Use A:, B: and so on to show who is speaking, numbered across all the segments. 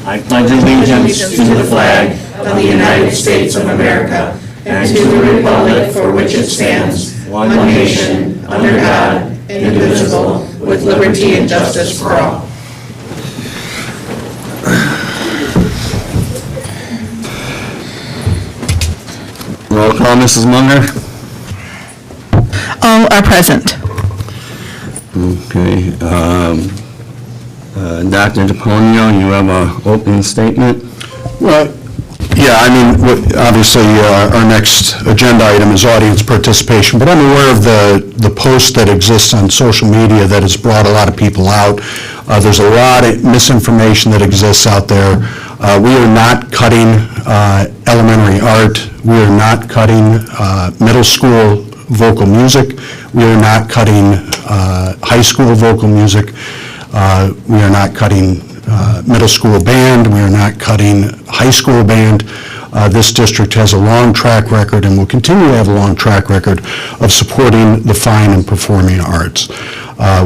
A: I pledge allegiance to the flag of the United States of America and to the republic for which it stands, one nation, under God, indivisible, with liberty and justice for all.
B: Roll call, Mrs. Munger.
C: All are present.
B: Okay. Dr. DePonio, you have an opening statement?
D: Well, yeah, I mean, obviously, our next agenda item is audience participation, but I'm aware of the post that exists on social media that has brought a lot of people out. There's a lot of misinformation that exists out there. We are not cutting elementary art. We are not cutting middle school vocal music. We are not cutting high school vocal music. We are not cutting middle school band. We are not cutting high school band. This district has a long track record and will continue to have a long track record of supporting the fine and performing arts.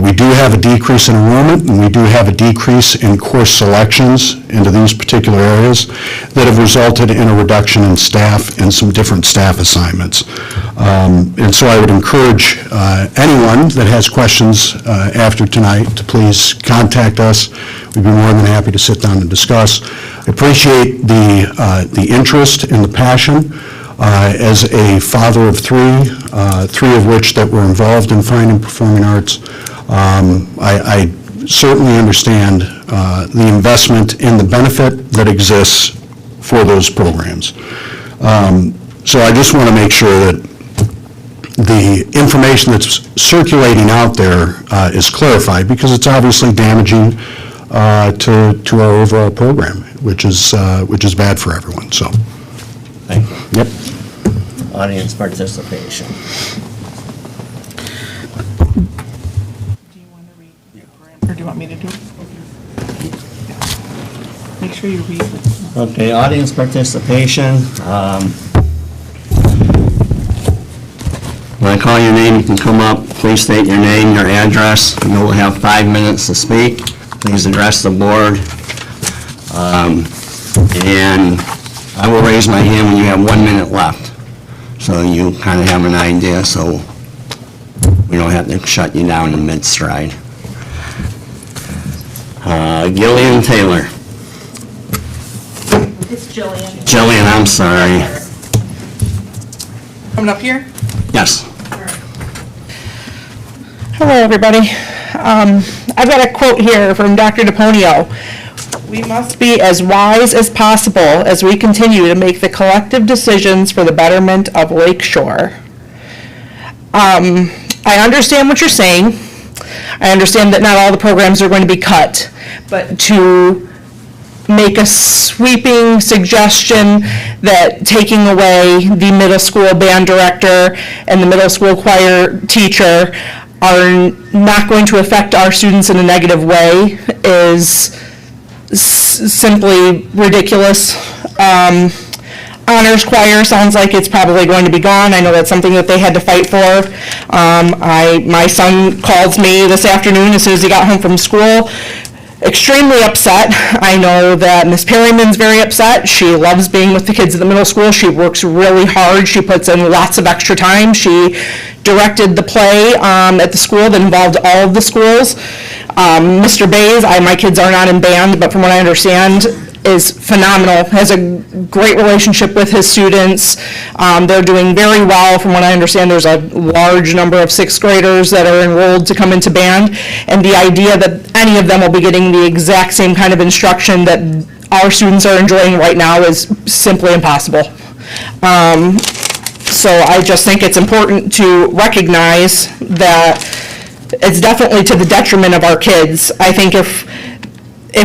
D: We do have a decrease in enrollment, and we do have a decrease in course selections into these particular areas that have resulted in a reduction in staff and some different staff assignments. And so I would encourage anyone that has questions after tonight to please contact us. We'd be more than happy to sit down and discuss. I appreciate the interest and the passion. As a father of three of which that were involved in fine and performing arts, I certainly understand the investment and the benefit that exists for those programs. So I just want to make sure that the information that's circulating out there is clarified, because it's obviously damaging to our overall program, which is bad for everyone. So.
B: Thank you.
D: Yep.
B: Audience participation.
C: Do you want to read the grant, or do you want me to do it? Make sure you read it.
B: Okay, audience participation. When I call your name, you can come up. Please state your name, your address. You will have 5 minutes to speak. Please address the board. And I will raise my hand when you have 1 minute left, so you kind of have an idea, so we don't have to shut you down in mid-stride. Gillian Taylor.
C: It's Jillian.
B: Jillian, I'm sorry.
C: Coming up here?
B: Yes.
C: Hello, everybody. I've got a quote here from Dr. DePonio. We must be as wise as possible as we continue to make the collective decisions for the betterment of Lake Shore. I understand what you're saying. I understand that not all the programs are going to be cut, but to make a sweeping suggestion that taking away the middle school band director and the middle school choir teacher are not going to affect our students in a negative way is simply ridiculous. Honors choir sounds like it's probably going to be gone. I know that's something that they had to fight for. My son called me this afternoon as soon as he got home from school, extremely upset. I know that Miss Perryman's very upset. She loves being with the kids at the middle school. She works really hard. She puts in lots of extra time. She directed the play at the school that involved all of the schools. Mr. Bays, my kids are not in band, but from what I understand, is phenomenal, has a great relationship with his students. They're doing very well. From what I understand, there's a large number of sixth graders that are enrolled to come into band, and the idea that any of them will be getting the exact same kind of instruction that our students are enjoying right now is simply impossible. So I just think it's important to recognize that it's definitely to the detriment of our kids. I think if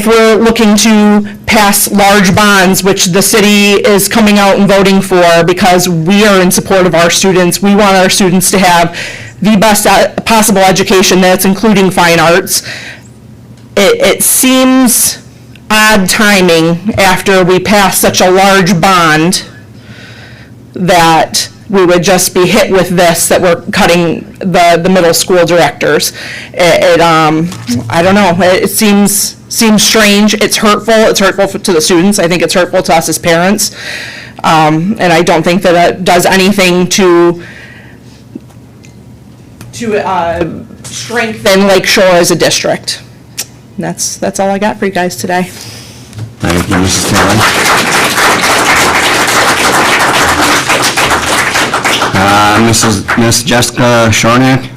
C: we're looking to pass large bonds, which the city is coming out and voting for because we are in support of our students, we want our students to have the best possible education that's including fine arts. It seems odd timing after we pass such a large bond that we would just be hit with this, that we're cutting the middle school directors. I don't know, it seems strange, it's hurtful to the students, I think it's hurtful to us as parents, and I don't think that it does anything to strengthen Lake Shore as a district. And that's all I got for you guys today.
B: Thank you, Mrs. Taylor. Miss Jessica Shornack?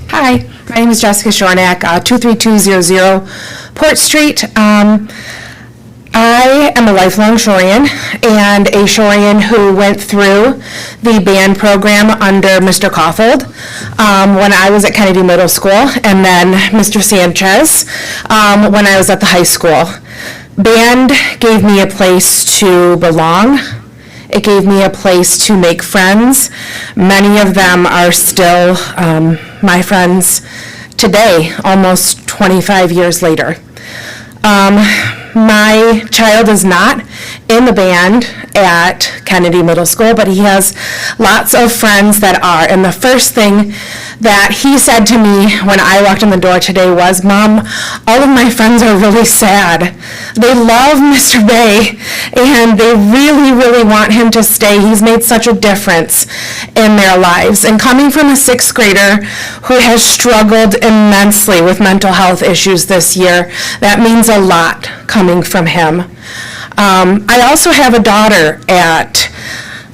E: Hi, my name is Jessica Shornack, 23200 Port Street. I am a lifelong Shorean, and a Shorean who went through the band program under Mr. Caulfield when I was at Kennedy Middle School, and then Mr. Sanchez when I was at the high school. Band gave me a place to belong. It gave me a place to make friends. Many of them are still my friends today, almost 25 years later. My child is not in the band at Kennedy Middle School, but he has lots of friends that are. And the first thing that he said to me when I walked in the door today was, "Mom, all of my friends are really sad. They love Mr. Bay, and they really, really want him to stay. He's made such a difference in their lives." And coming from a sixth grader who has struggled immensely with mental health issues this year, that means a lot coming from him. I also have a daughter at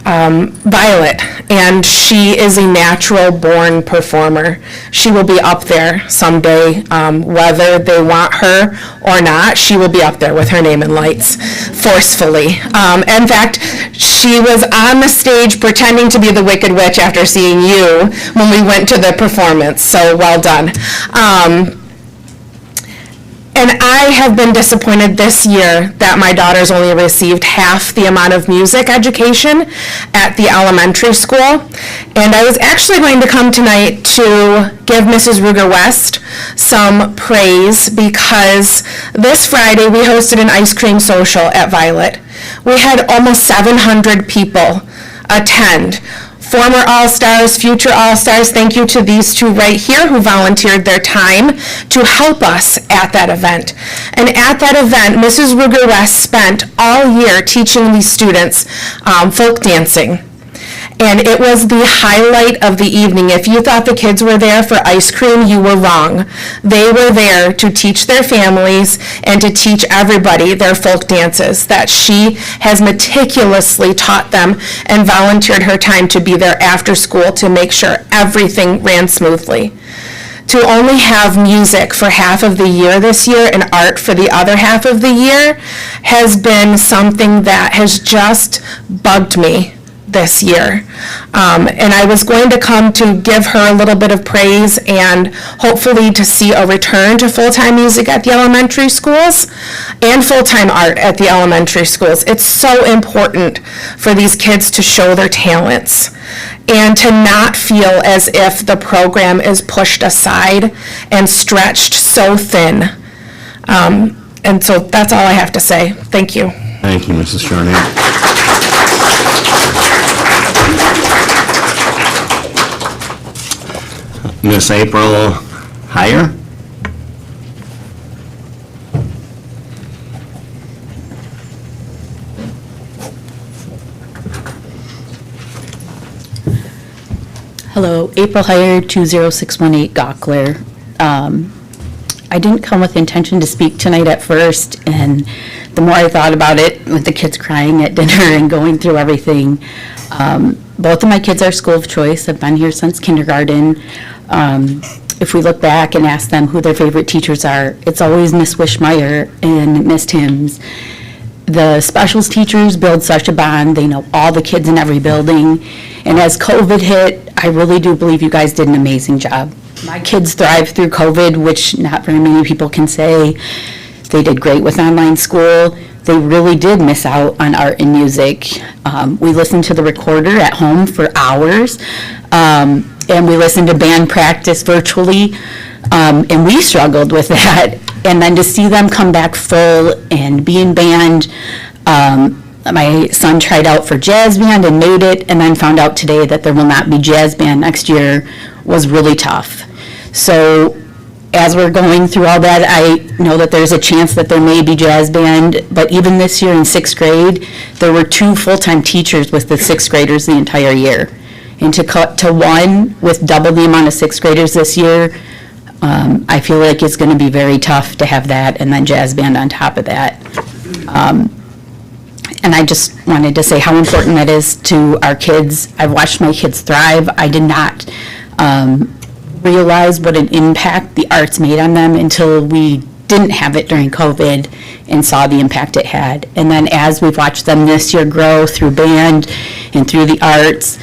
E: Violet, and she is a natural-born performer. She will be up there someday, whether they want her or not. She will be up there with her name in lights, forcefully. In fact, she was on the stage pretending to be the Wicked Witch after seeing you when we went to the performance, so well done. And I have been disappointed this year that my daughter's only received half the amount of music education at the elementary school. And I was actually going to come tonight to give Mrs. Ruger West some praise, because this Friday we hosted an ice cream social at Violet. We had almost 700 people attend. Former All-Stars, future All-Stars, thank you to these two right here who volunteered their time to help us at that event. And at that event, Mrs. Ruger West spent all year teaching these students folk dancing. And it was the highlight of the evening. If you thought the kids were there for ice cream, you were wrong. They were there to teach their families and to teach everybody their folk dances that she has meticulously taught them, and volunteered her time to be there after school to make sure everything ran smoothly. To only have music for half of the year this year and art for the other half of the year has been something that has just bugged me this year. And I was going to come to give her a little bit of praise and hopefully to see a return to full-time music at the elementary schools and full-time art at the elementary schools. It's so important for these kids to show their talents and to not feel as if the program is pushed aside and stretched so thin. And so that's all I have to say. Thank you.
B: Thank you, Mrs. Shornack. Miss April Heyer?
F: Hello, April Heyer, 20618 Gawkler. I didn't come with intention to speak tonight at first, and the more I thought about it, with the kids crying at dinner and going through everything, both of my kids are school of choice. I've been here since kindergarten. If we look back and ask them who their favorite teachers are, it's always Miss Wishmeyer and Miss Timms. The specials teachers build such a bond. They know all the kids in every building. And as COVID hit, I really do believe you guys did an amazing job. My kids thrived through COVID, which not very many people can say. They did great with online school. They really did miss out on art and music. We listened to the recorder at home for hours, and we listened to band practice virtually, and we struggled with that. And then to see them come back full and be in band, my son tried out for jazz band and made it, and then found out today that there will not be jazz band next year, was really tough. So as we're going through all that, I know that there's a chance that there may be jazz band, but even this year in sixth grade, there were 2 full-time teachers with the sixth graders the entire year. And to cut to 1 with double the amount of sixth graders this year, I feel like it's going to be very tough to have that and then jazz band on top of that. And I just wanted to say how important that is to our kids. I've watched my kids thrive. I did not realize what an impact the arts made on them until we didn't have it during COVID and saw the impact it had. And then as we've watched them this year grow through band and through the arts,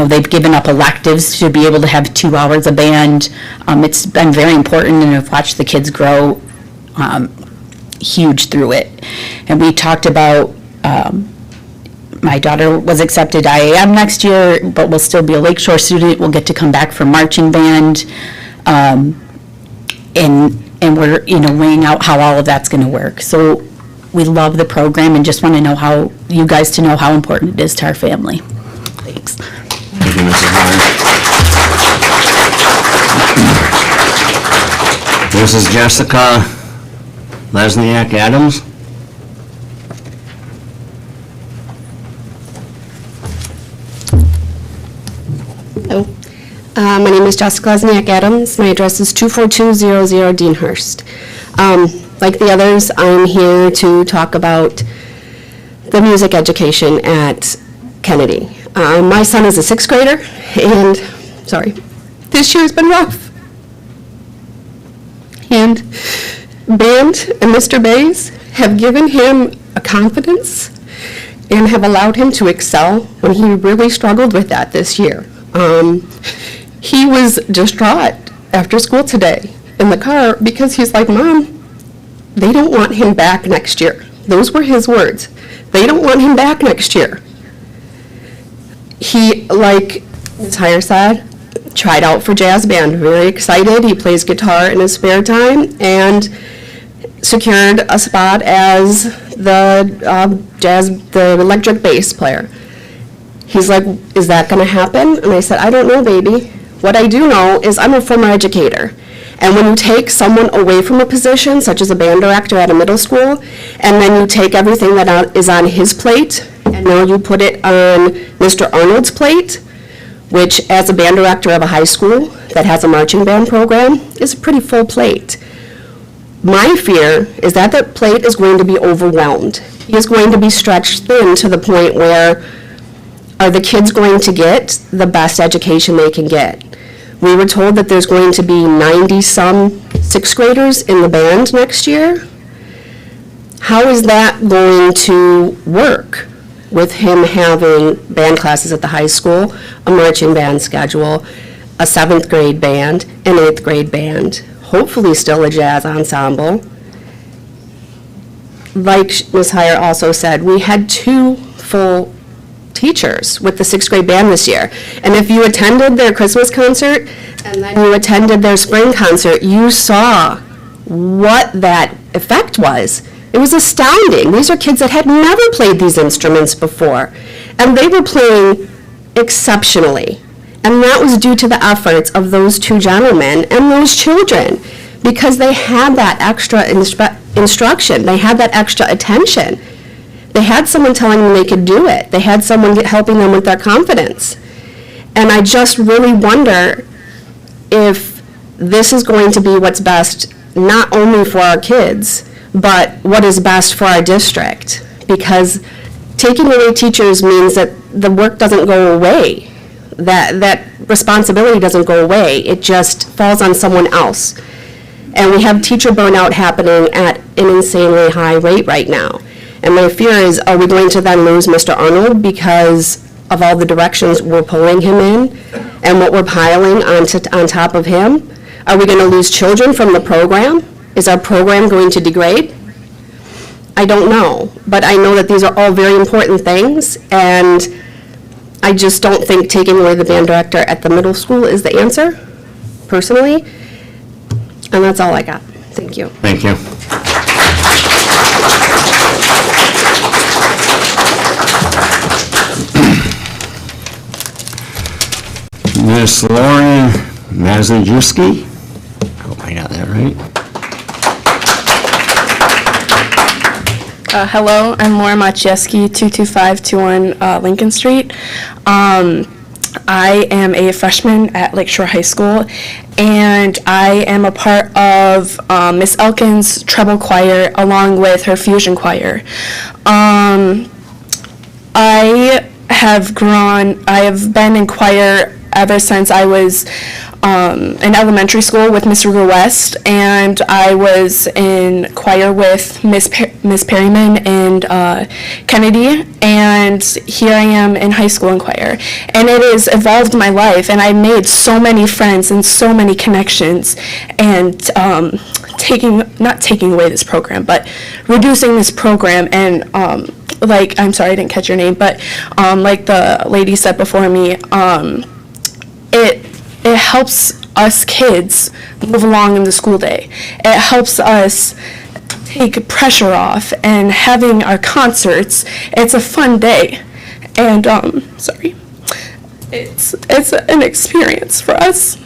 F: they've given up electives to be able to have 2 hours of band. It's been very important, and I've watched the kids grow huge through it. And we talked about, my daughter was accepted IAM next year, but will still be a Lakeshore student, will get to come back for marching band. And we're, weighing out how all of that's going to work. So we love the program and just want to know how, you guys to know how important it is to our family. Thanks.
B: Thank you, Mrs. Meyer. This is Jessica Lesniak Adams.
G: Hello. My name is Jessica Lesniak Adams. My address is 24200 Deanhurst. Like the others, I'm here to talk about the music education at Kennedy. My son is a 6th grader, and, this year's been rough. And band and Mr. Bays have given him a confidence and have allowed him to excel when he really struggled with that this year. He was distraught after school today in the car because he's like, Mom, they don't want him back next year. Those were his words. They don't want him back next year. He, like Ms. Heyer said, tried out for jazz band, very excited. He plays guitar in his spare time and secured a spot as the electric bass player. He's like, is that going to happen? And I said, I don't know, baby. What I do know is I'm a former educator. And when you take someone away from a position, such as a band director at a middle school, and then you take everything that is on his plate, and now you put it on Mr. Arnold's plate, which as a band director of a high school that has a marching band program, is a pretty full plate. My fear is that that plate is going to be overwhelmed. He is going to be stretched thin to the point where, are the kids going to get the best education they can get? We were told that there's going to be 90-some 6th graders in the band next year. How is that going to work with him having band classes at the high school, a marching band schedule, a 7th grade band, an 8th grade band, hopefully still a jazz ensemble? Like Ms. Heyer also said, we had 2 full teachers with the 6th grade band this year. And if you attended their Christmas concert and then you attended their spring concert, you saw what that effect was. It was astounding. These are kids that had never played these instruments before, and they were playing exceptionally. And that was due to the efforts of those 2 gentlemen and those children, because they had that extra instruction. They had that extra attention. They had someone telling them they could do it. They had someone helping them with their confidence. And I just really wonder if this is going to be what's best, not only for our kids, but what is best for our district. Because taking away teachers means that the work doesn't go away. That responsibility doesn't go away. It just falls on someone else. And we have teacher burnout happening at an insanely high rate right now. And my fear is, are we going to then lose Mr. Arnold because of all the directions we're pulling him in and what we're piling on top of him? Are we going to lose children from the program? Is our program going to degrade? I don't know, but I know that these are all very important things, and I just don't think taking away the band director at the middle school is the answer, personally, and that's all I got. Thank you.
B: Thank you. Miss Lauren Mazajewski. Hope I got that right.
H: Hello, I'm Laura Maciejewski, 22521 Lincoln Street. I am a freshman at Lakeshore High School, and I am a part of Miss Elkins' treble choir along with her fusion choir. I have been in choir ever since I was in elementary school with Miss Ruger West, and I was in choir with Miss Perryman and Kennedy, and here I am in high school in choir. And it has evolved my life, and I've made so many friends and so many connections, and not taking away this program, but reducing this program, and I'm sorry I didn't catch your name, but like the lady said before me, it helps us kids move along in the school day. It helps us take pressure off, and having our concerts, it's a fun day. And, it's an experience for us.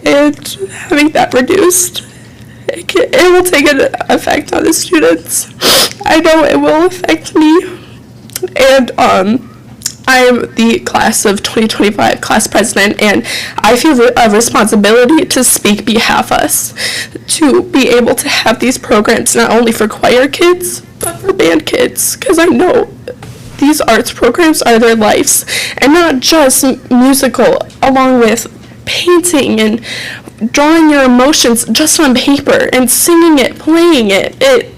H: And having that reduced, it will take an effect on the students. I know it will affect me. And, I'm the class of 2025 class president, and I feel a responsibility to speak behalf of us, to be able to have these programs not only for choir kids, but for band kids, because I know these arts programs are their lives, and not just musical, along with painting and drawing your emotions just on paper, and singing it, playing it. It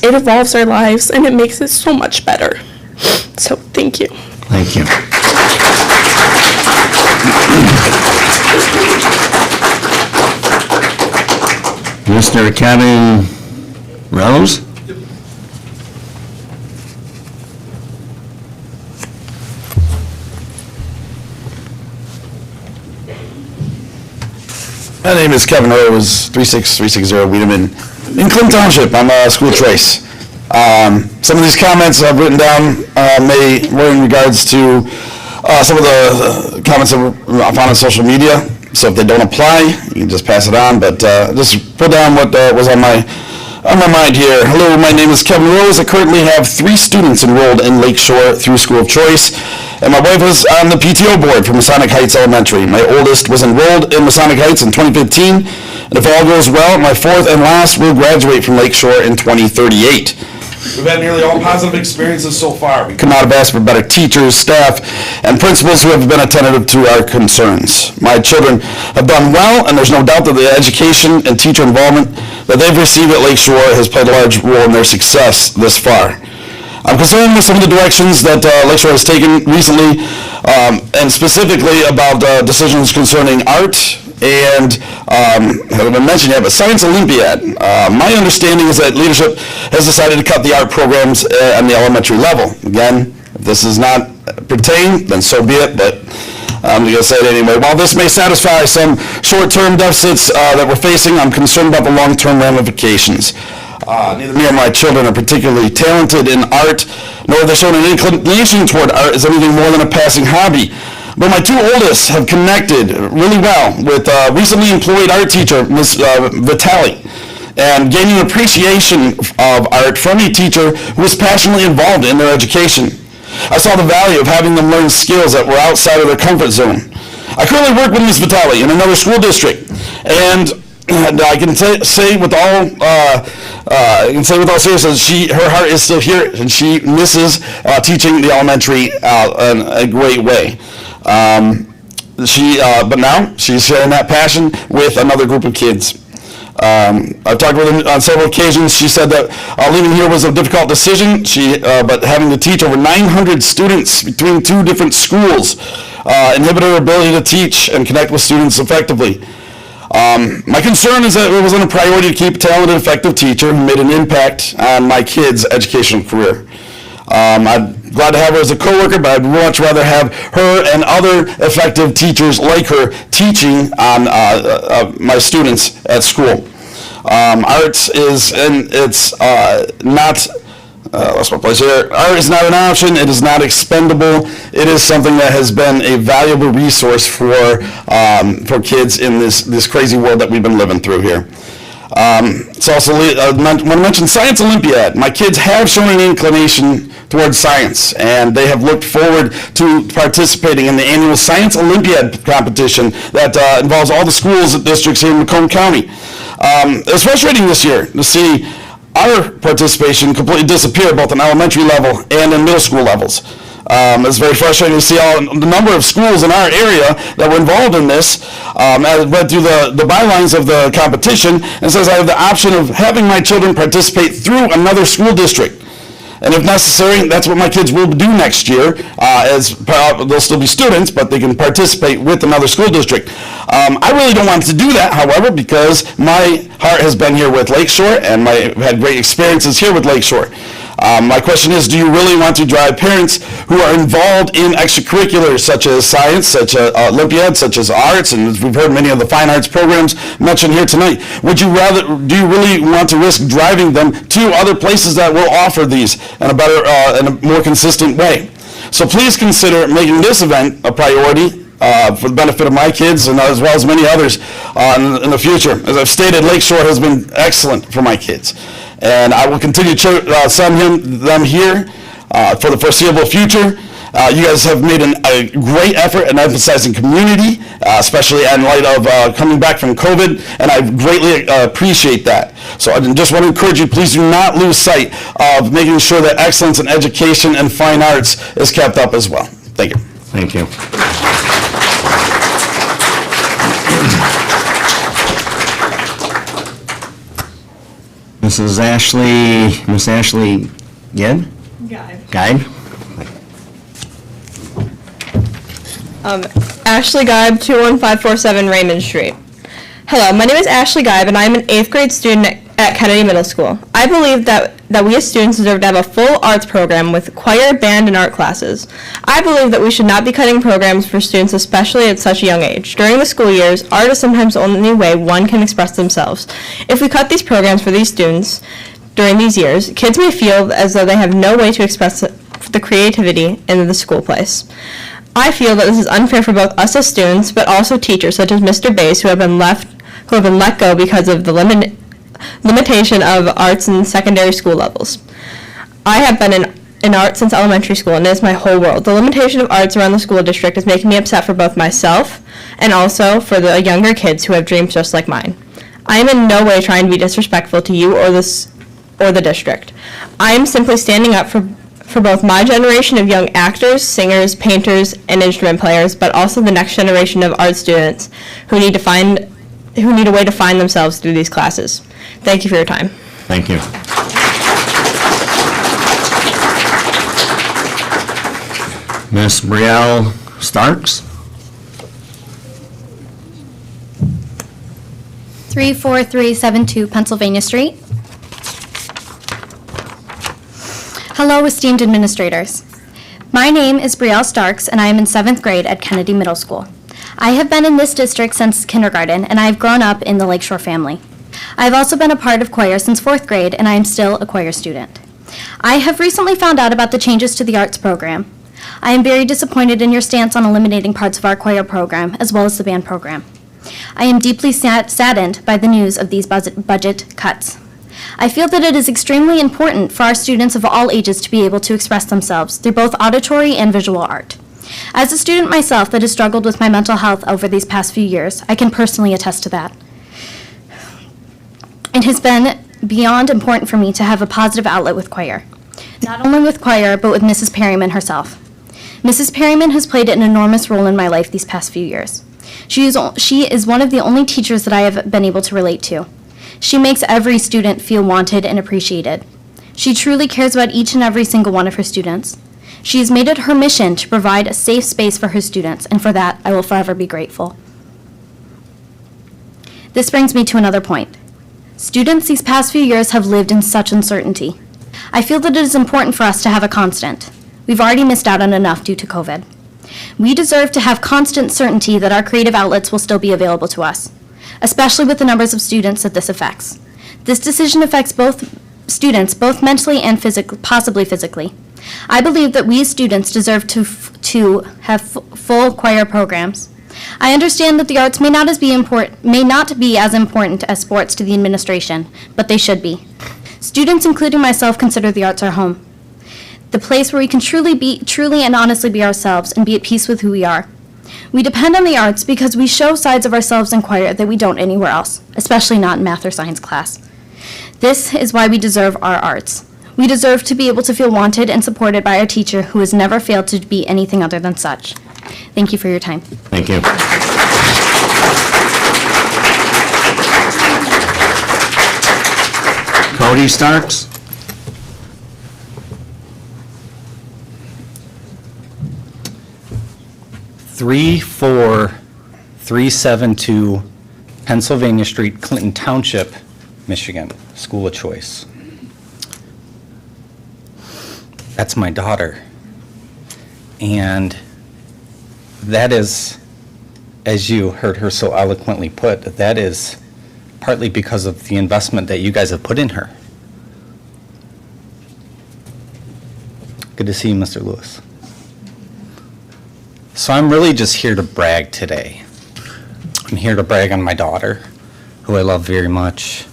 H: evolves our lives, and it makes it so much better. So, thank you.
B: Thank you. Mr. Kevin Rose?
I: My name is Kevin Rose, 36360 Wiedemann, in Clinton Township. I'm a school choice. Some of these comments I've written down were in regards to some of the comments that I found on social media. So if they don't apply, you can just pass it on. But just put down what was on my mind here. Hello, my name is Kevin Rose. I currently have 3 students enrolled in Lakeshore through School of Choice, and my wife is on the PTO board for Masonic Heights Elementary. My oldest was enrolled in Masonic Heights in 2015, and if all goes well, my 4th and last will graduate from Lakeshore in 2038. We've had nearly all positive experiences so far. We could not have asked for better teachers, staff, and principals who have been attentive to our concerns. My children have done well, and there's no doubt that the education and teacher involvement that they've received at Lakeshore has played a large role in their success this far. I'm concerned with some of the directions that Lakeshore has taken recently, and specifically about decisions concerning art and, haven't been mentioned yet, but Science Olympiad. My understanding is that leadership has decided to cut the art programs on the elementary level. Again, if this does not pertain, then so be it, but I'm going to say it anyway. While this may satisfy some short-term deficits that we're facing, I'm concerned about the long-term ramifications. Neither me or my children are particularly talented in art, nor have they shown an inclination toward art as anything more than a passing hobby. But my 2 oldest have connected really well with recently employed art teacher, Ms. Vitale, and gaining an appreciation of art from a teacher who was passionately involved in their education. I saw the value of having them learn skills that were outside of their comfort zone. I currently work with Ms. Vitale in another school district, and I can say with all seriousness, her heart is still here, and she misses teaching the elementary in a great way. But now she's sharing that passion with another group of kids. I've talked with her on several occasions. She said that leaving here was a difficult decision, but having to teach over 900 students between 2 different schools inhibited her ability to teach and connect with students effectively. My concern is that it wasn't a priority to keep a talented, effective teacher who made an impact on my kids' educational career. I'm glad to have her as a coworker, but I'd much rather have her and other effective teachers like her teaching on my students at school. Arts is, and it's not, lost my place here. Art is not an option. It is not expendable. It is something that has been a valuable resource for kids in this crazy world that we've been living through here. It's also, when I mentioned Science Olympiad, my kids have shown an inclination towards science, and they have looked forward to participating in the annual Science Olympiad competition that involves all the schools and districts here in Macomb County. It was frustrating this year to see our participation completely disappear both on elementary level and in middle school levels. It's very frustrating to see the number of schools in our area that were involved in this. I read through the bylines of the competition, and it says I have the option of having my children participate through another school district. And if necessary, that's what my kids will do next year, as they'll still be students, but they can participate with another school district. I really don't want to do that, however, because my heart has been here with Lakeshore, and I've had great experiences here with Lakeshore. My question is, do you really want to drive parents who are involved in extracurriculars such as science, such as Olympiad, such as arts, and we've heard many of the fine arts programs mentioned here tonight. Do you really want to risk driving them to other places that will offer these in a better, in a more consistent way? So please consider making this event a priority for the benefit of my kids and as well as many others in the future. As I've stated, Lakeshore has been excellent for my kids. And I will continue to send them here for the foreseeable future. You guys have made a great effort in emphasizing community, especially in light of coming back from COVID, and I greatly appreciate that. So I just want to encourage you, please do not lose sight of making sure that excellence in education and fine arts is kept up as well. Thank you.
B: Thank you. Miss Ashley Guide? Guide?
H: Ashley Geib, 21547 Raymond Street. Hello, my name is Ashley Geib, and I am an 8th grade student at Kennedy Middle School. I believe that we as students deserve to have a full arts program with choir, band, and art classes. I believe that we should not be cutting programs for students, especially at such a young age. During the school years, art is sometimes the only way one can express themselves. If we cut these programs for these students during these years, kids may feel as though they have no way to express the creativity in the school place. I feel that this is unfair for both us as students, but also teachers such as Mr. Bass, who have been let go because of the limitation of arts in secondary school levels. I have been in art since elementary school, and it is my whole world. The limitation of arts around the school district is making me upset for both myself and also for the younger kids who have dreams just like mine. I am in no way trying to be disrespectful to you or the district. I am simply standing up for both my generation of young actors, singers, painters, and instrument players, but also the next generation of art students who need a way to find themselves through these classes. Thank you for your time.
B: Thank you. Miss Brielle Starks?
J: 34372 Pennsylvania Street. Hello, esteemed administrators. My name is Brielle Starks, and I am in 7th grade at Kennedy Middle School. I have been in this district since kindergarten, and I have grown up in the Lakeshore family. I have also been a part of choir since 4th grade, and I am still a choir student. I have recently found out about the changes to the arts program. I am very disappointed in your stance on eliminating parts of our choir program, as well as the band program. I am deeply saddened by the news of these budget cuts. I feel that it is extremely important for our students of all ages to be able to express themselves through both auditory and visual art. As a student myself that has struggled with my mental health over these past few years, I can personally attest to that. It has been beyond important for me to have a positive outlet with choir. Not only with choir, but with Mrs. Perryman herself. Mrs. Perryman has played an enormous role in my life these past few years. She is one of the only teachers that I have been able to relate to. She makes every student feel wanted and appreciated. She truly cares about each and every single one of her students. She has made it her mission to provide a safe space for her students, and for that, I will forever be grateful. This brings me to another point. Students these past few years have lived in such uncertainty. I feel that it is important for us to have a constant. We've already missed out on enough due to COVID. We deserve to have constant certainty that our creative outlets will still be available to us, especially with the numbers of students that this affects. This decision affects both students, both mentally and possibly physically. I believe that we students deserve to have full choir programs. I understand that the arts may not be as important as sports to the administration, but they should be. Students, including myself, consider the arts our home, the place where we can truly and honestly be ourselves and be at peace with who we are. We depend on the arts because we show sides of ourselves in choir that we don't anywhere else, especially not in math or science class. This is why we deserve our arts. We deserve to be able to feel wanted and supported by a teacher who has never failed to be anything other than such. Thank you for your time.
B: Thank you. Cody Starks?
K: Three, 372 Pennsylvania Street, Clinton Township, Michigan, school of choice. That's my daughter. And that is, as you heard her so eloquently put, that is partly because of the investment that you guys have put in her. Good to see you, Mr. Lewis. So I'm really just here to brag today. I'm here to brag on my daughter, who I love very much.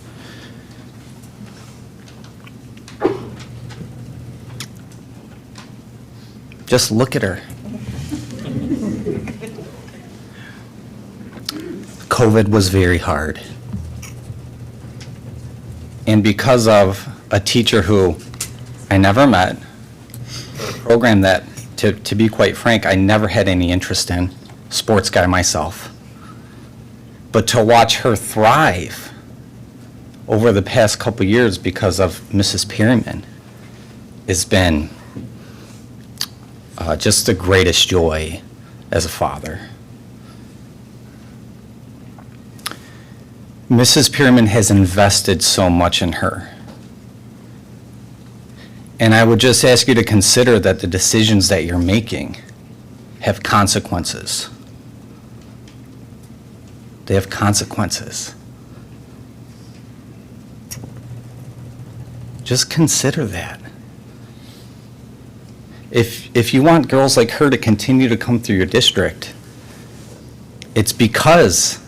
K: Just look at her. COVID was very hard. And because of a teacher who I never met, a program that, to be quite frank, I never had any interest in, sports guy myself. But to watch her thrive over the past couple years because of Mrs. Perryman has been just the greatest joy as a father. Mrs. Perryman has invested so much in her. And I would just ask you to consider that the decisions that you're making have consequences. They have consequences. Just consider that. If you want girls like her to continue to come through your district, it's because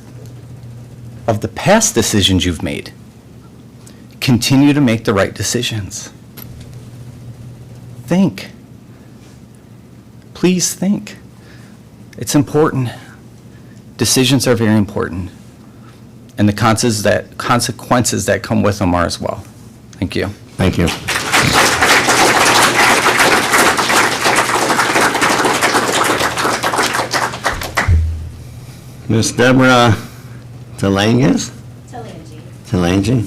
K: of the past decisions you've made. Continue to make the right decisions. Think. Please think. It's important. Decisions are very important. And the consequences that come with them are as well. Thank you.
B: Thank you. Miss Deborah Talangas? Talangi.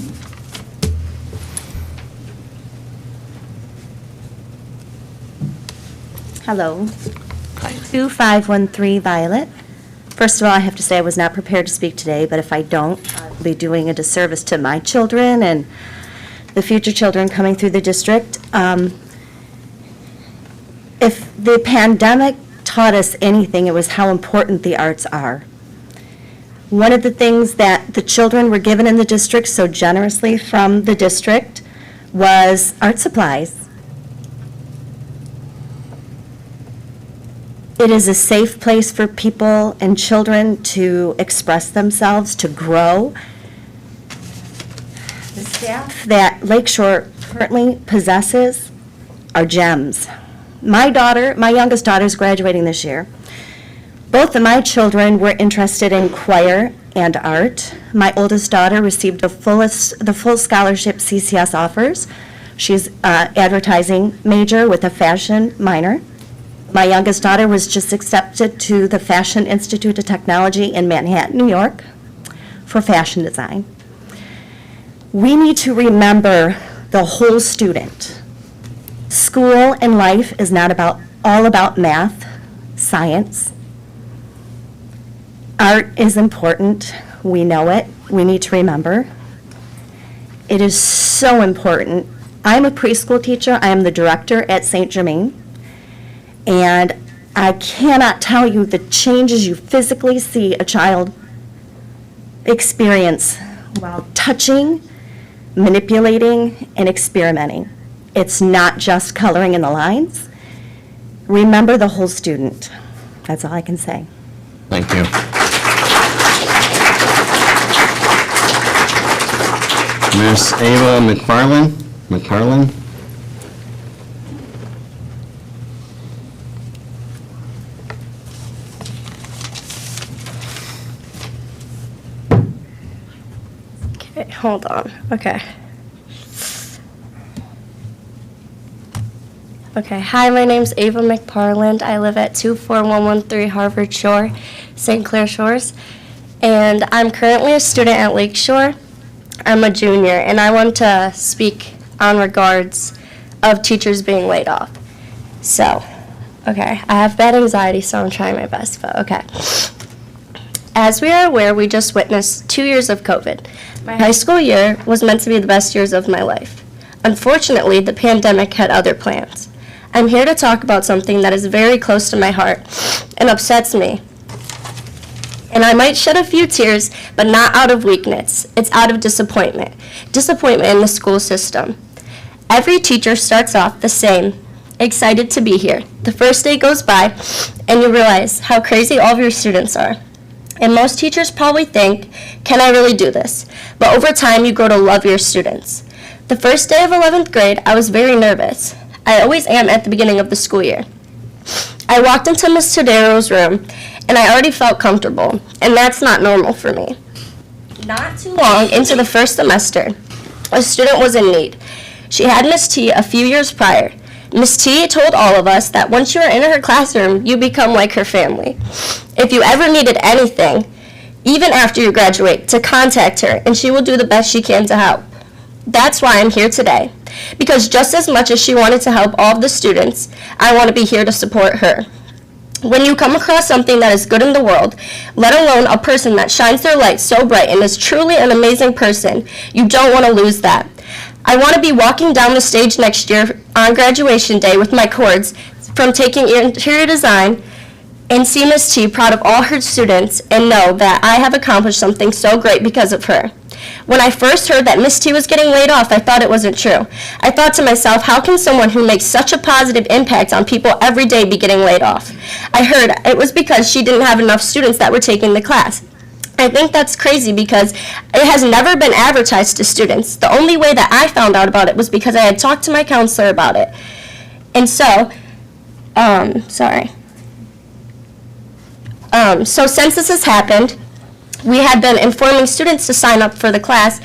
L: Hello. 2513 Violet. First of all, I have to say I was not prepared to speak today, but if I don't, I'll be doing a disservice to my children and the future children coming through the district. If the pandemic taught us anything, it was how important the arts are. One of the things that the children were given in the district so generously from the district was art supplies. It is a safe place for people and children to express themselves, to grow. The staff that Lakeshore currently possesses are gems. My youngest daughter is graduating this year. Both of my children were interested in choir and art. My oldest daughter received the full scholarship CCS offers. She's advertising major with a fashion minor. My youngest daughter was just accepted to the Fashion Institute of Technology in Manhattan, New York, for fashion design. We need to remember the whole student. School and life is not all about math, science. Art is important. We know it. We need to remember. It is so important. I'm a preschool teacher. I am the director at St. Germain. And I cannot tell you the changes you physically see a child experience while touching, manipulating, and experimenting. It's not just coloring in the lines. Remember the whole student. That's all I can say.
B: Thank you. Miss Ava McFarland?
M: Okay, hold on. Okay. Okay, hi, my name's Ava McParland. I live at 24113 Harvard Shore, St. Clair Shores, and I'm currently a student at Lakeshore. I'm a junior, and I want to speak on regards of teachers being laid off. So, okay, I have bad anxiety, so I'm trying my best, but okay. As we are aware, we just witnessed 2 years of COVID. My high school year was meant to be the best years of my life. Unfortunately, the pandemic had other plans. I'm here to talk about something that is very close to my heart and upsets me. And I might shed a few tears, but not out of weakness. It's out of disappointment. Disappointment in the school system. Every teacher starts off the same, excited to be here. The first day goes by, and you realize how crazy all of your students are. And most teachers probably think, can I really do this? But over time, you grow to love your students. The first day of 11th grade, I was very nervous. I always am at the beginning of the school year. I walked into Ms. Todero's room, and I already felt comfortable, and that's not normal for me. Not too long into the first semester, a student was in need. She had Miss T a few years prior. Miss T told all of us that once you are in her classroom, you become like her family. If you ever needed anything, even after you graduate, to contact her, and she will do the best she can to help. That's why I'm here today, because just as much as she wanted to help all of the students, I want to be here to support her. When you come across something that is good in the world, let alone a person that shines their light so bright and is truly an amazing person, you don't want to lose that. I want to be walking down the stage next year on graduation day with my cords from taking interior design and see Miss T proud of all her students and know that I have accomplished something so great because of her. When I first heard that Miss T was getting laid off, I thought it wasn't true. I thought to myself, how can someone who makes such a positive impact on people every day be getting laid off? I heard it was because she didn't have enough students that were taking the class. I think that's crazy because it has never been advertised to students. The only way that I found out about it was because I had talked to my counselor about it. And so, so since this has happened, we have been informing students to sign up for the class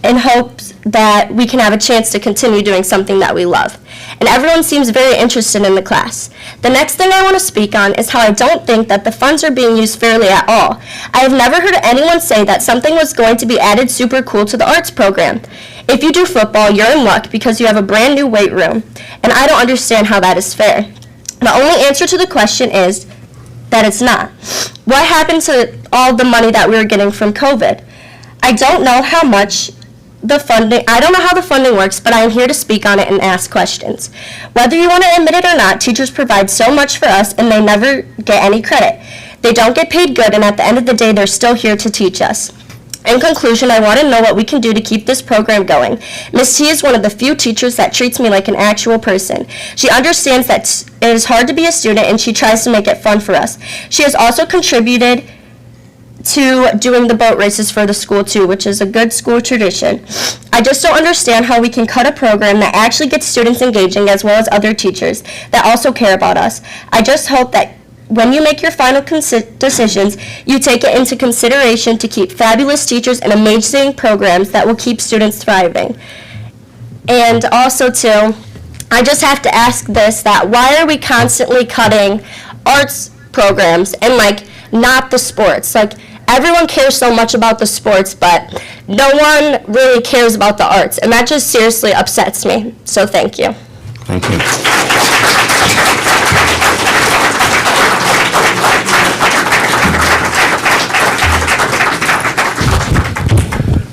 M: in hopes that we can have a chance to continue doing something that we love. And everyone seems very interested in the class. The next thing I want to speak on is how I don't think that the funds are being used fairly at all. I have never heard anyone say that something was going to be added super cool to the arts program. If you do football, you're in luck because you have a brand new weight room, and I don't understand how that is fair. The only answer to the question is that it's not. What happened to all the money that we were getting from COVID? I don't know how the funding works, but I am here to speak on it and ask questions. Whether you want to admit it or not, teachers provide so much for us and they never get any credit. They don't get paid good, and at the end of the day, they're still here to teach us. In conclusion, I want to know what we can do to keep this program going. Ms. T is one of the few teachers that treats me like an actual person. She understands that it is hard to be a student, and she tries to make it fun for us. She has also contributed to doing the boat races for the school too, which is a good school tradition. I just don't understand how we can cut a program that actually gets students engaging as well as other teachers that also care about us. I just hope that when you make your final decisions, you take it into consideration to keep fabulous teachers and amazing programs that will keep students thriving. And also too, I just have to ask this, that why are we constantly cutting arts programs and not the sports? Everyone cares so much about the sports, but no one really cares about the arts, and that just seriously upsets me. So thank you.
B: Thank you.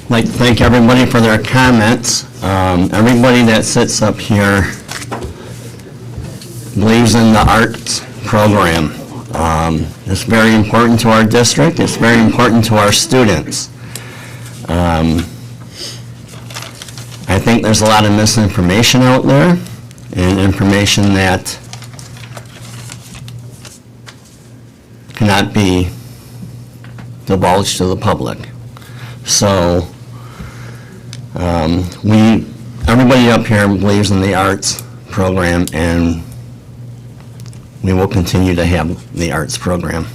B: I'd like to thank everybody for their comments. Everybody that sits up here believes in the arts program. It's very important to our district. It's very important to our students. I think there's a lot of misinformation out there, and information that cannot be divulged to the public. So, everybody up here believes in the arts program, and we will continue to have the arts program.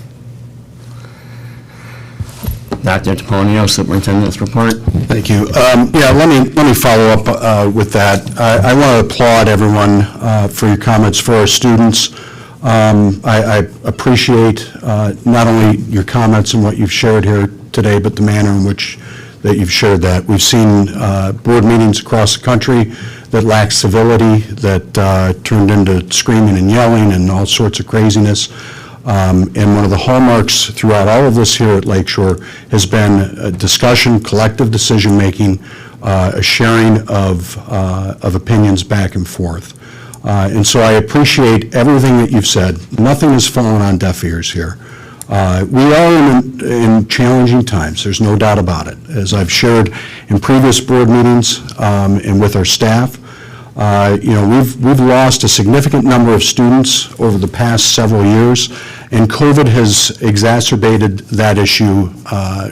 B: Dr. Toponio, Superintendent's report.
D: Thank you. Yeah, let me follow up with that. I want to applaud everyone for your comments for our students. I appreciate not only your comments and what you've shared here today, but the manner in which that you've shared that. We've seen board meetings across the country that lack civility, that turned into screaming and yelling and all sorts of craziness. And one of the hallmarks throughout all of this here at Lakeshore has been a discussion, collective decision-making, a sharing of opinions back and forth. And so I appreciate everything that you've said. Nothing has fallen on deaf ears here. We are in challenging times, there's no doubt about it. As I've shared in previous board meetings and with our staff, we've lost a significant number of students over the past several years, and COVID has exacerbated that issue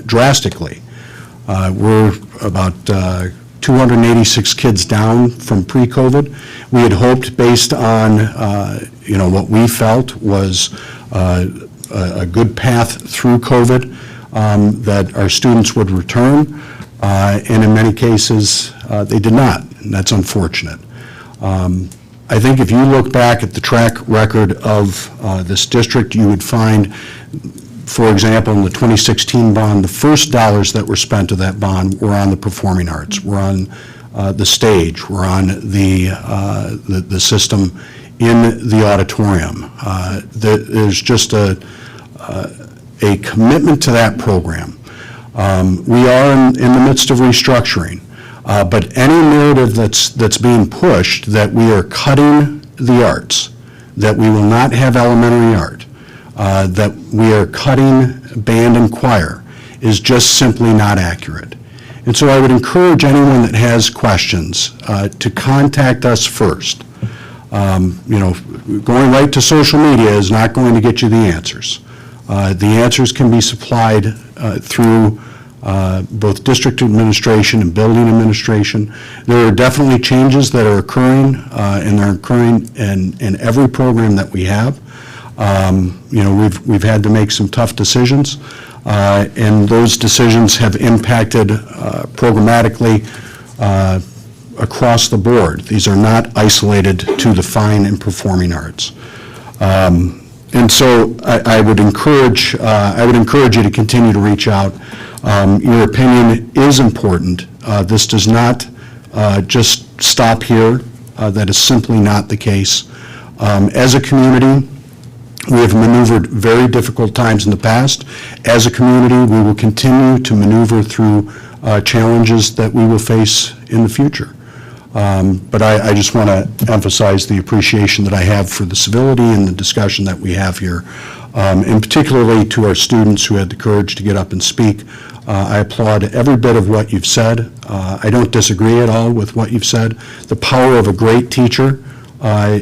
D: drastically. We're about 286 kids down from pre-COVID. We had hoped, based on what we felt was a good path through COVID, that our students would return, and in many cases they did not, and that's unfortunate. I think if you look back at the track record of this district, you would find, for example, in the 2016 bond, the first dollars that were spent of that bond were on the performing arts, were on the stage, were on the system in the auditorium. There's just a commitment to that program. We are in the midst of restructuring. But any narrative that's being pushed that we are cutting the arts, that we will not have elementary art, that we are cutting band and choir, is just simply not accurate. And so I would encourage anyone that has questions to contact us first. Going right to social media is not going to get you the answers. The answers can be supplied through both district administration and building administration. There are definitely changes that are occurring, and they're occurring in every program that we have. We've had to make some tough decisions, and those decisions have impacted programmatically across the board. These are not isolated to the fine and performing arts. And so I would encourage you to continue to reach out. Your opinion is important. This does not just stop here. That is simply not the case. As a community, we have maneuvered very difficult times in the past. As a community, we will continue to maneuver through challenges that we will face in the future. But I just want to emphasize the appreciation that I have for the civility and the discussion that we have here, and particularly to our students who had the courage to get up and speak. I applaud every bit of what you've said. I don't disagree at all with what you've said. The power of a great teacher,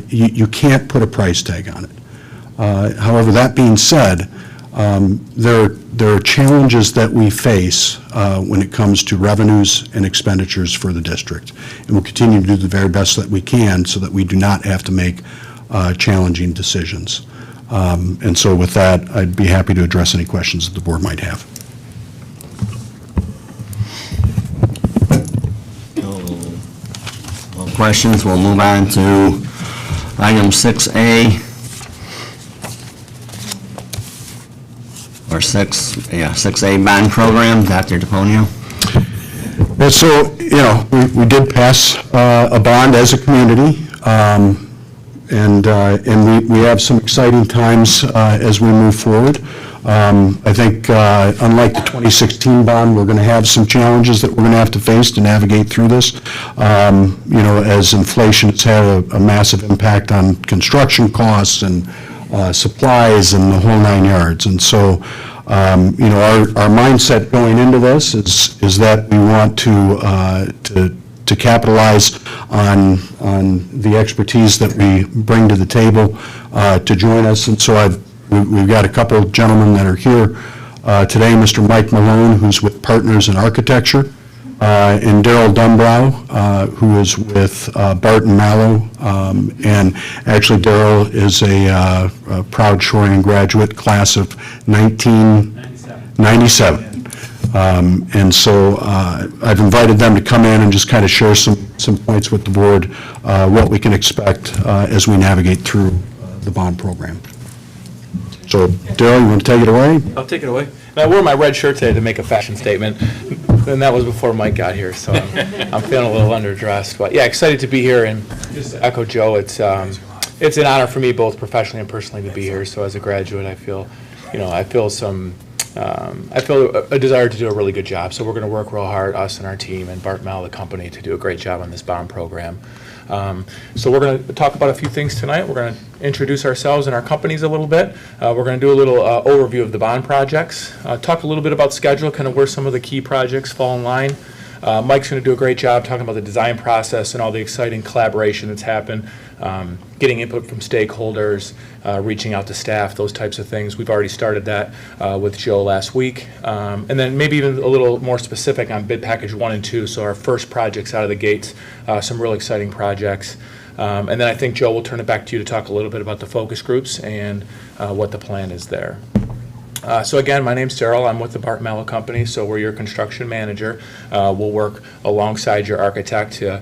D: you can't put a price tag on it. However, that being said, there are challenges that we face when it comes to revenues and expenditures for the district. And we'll continue to do the very best that we can so that we do not have to make challenging decisions. And so with that, I'd be happy to address any questions that the board might have.
B: No questions, we'll move on to item 6A. Or 6A bond program. Dr. Toponio.
D: Well, so, we did pass a bond as a community, and we have some exciting times as we move forward. I think, unlike the 2016 bond, we're going to have some challenges that we're going to have to face to navigate through this. As inflation has had a massive impact on construction costs and supplies and the whole 9 yards. And so, our mindset going into this is that we want to to capitalize on the expertise that we bring to the table to join us. And so we've got a couple of gentlemen that are here today, Mr. Mike Malone, who's with Partners in Architecture, and Daryl Dumbrow, who is with Barton Mallow. And actually, Daryl is a proud Shorian graduate, class of 1997. And so I've invited them to come in and just kind of share some points with the board, what we can expect as we navigate through the bond program. So, Daryl, you want to take it away?
N: I'll take it away. And I wore my red shirt today to make a fashion statement, and that was before Mike got here, so I'm feeling a little underdressed. But yeah, excited to be here, and just to echo Joe, it's an honor for me both professionally and personally to be here. So as a graduate, I feel a desire to do a really good job. So we're going to work real hard, us and our team, and Bart Mal, the company, to do a great job on this bond program. So we're going to talk about a few things tonight. We're going to introduce ourselves and our companies a little bit. We're going to do a little overview of the bond projects, talk a little bit about schedule, kind of where some of the key projects fall in line. Mike's going to do a great job talking about the design process and all the exciting collaboration that's happened, getting input from stakeholders, reaching out to staff, those types of things. We've already started that with Joe last week. And then maybe even a little more specific on bid package 1 and 2, so our first projects out of the gates, some real exciting projects. And then I think, Joe, we'll turn it back to you to talk a little bit about the focus groups and what the plan is there. So again, my name's Daryl. I'm with the Bart Mallow Company, so we're your construction manager. We'll work alongside your architect to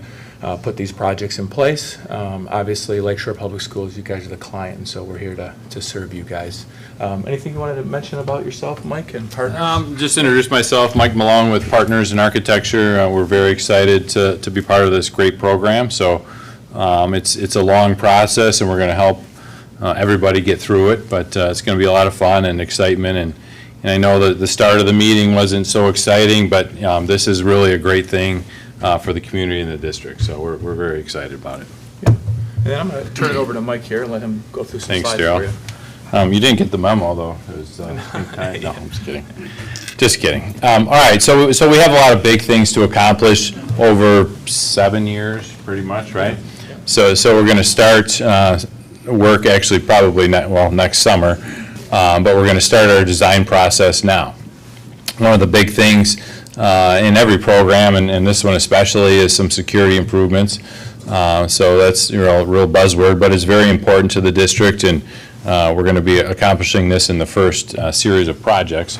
N: put these projects in place. Obviously, Lakeshore Public Schools, you guys are the client, and so we're here to serve you guys. Anything you wanted to mention about yourself, Mike, and Partners?
O: Just introduce myself, Mike Malone with Partners in Architecture. We're very excited to be part of this great program. So it's a long process, and we're going to help everybody get through it, but it's going to be a lot of fun and excitement, and I know that the start of the meeting wasn't so exciting, but this is really a great thing for the community and the district, so we're very excited about it.
N: Yeah. And then I'm going to turn it over to Mike here and let him go through some
O: Thanks,
N: slides for you.
O: Daryl. You didn't get the memo, though. It was, no, I'm just kidding. Just kidding. All right, so we have a lot of big things to accomplish over 7 years, pretty much, right? So we're going to start work actually probably next summer, but we're going to start our design process now. One of the big things in every program, and this one especially, is some security improvements. So that's a real buzzword, but it's very important to the district, and we're going to be accomplishing this in the first series of projects.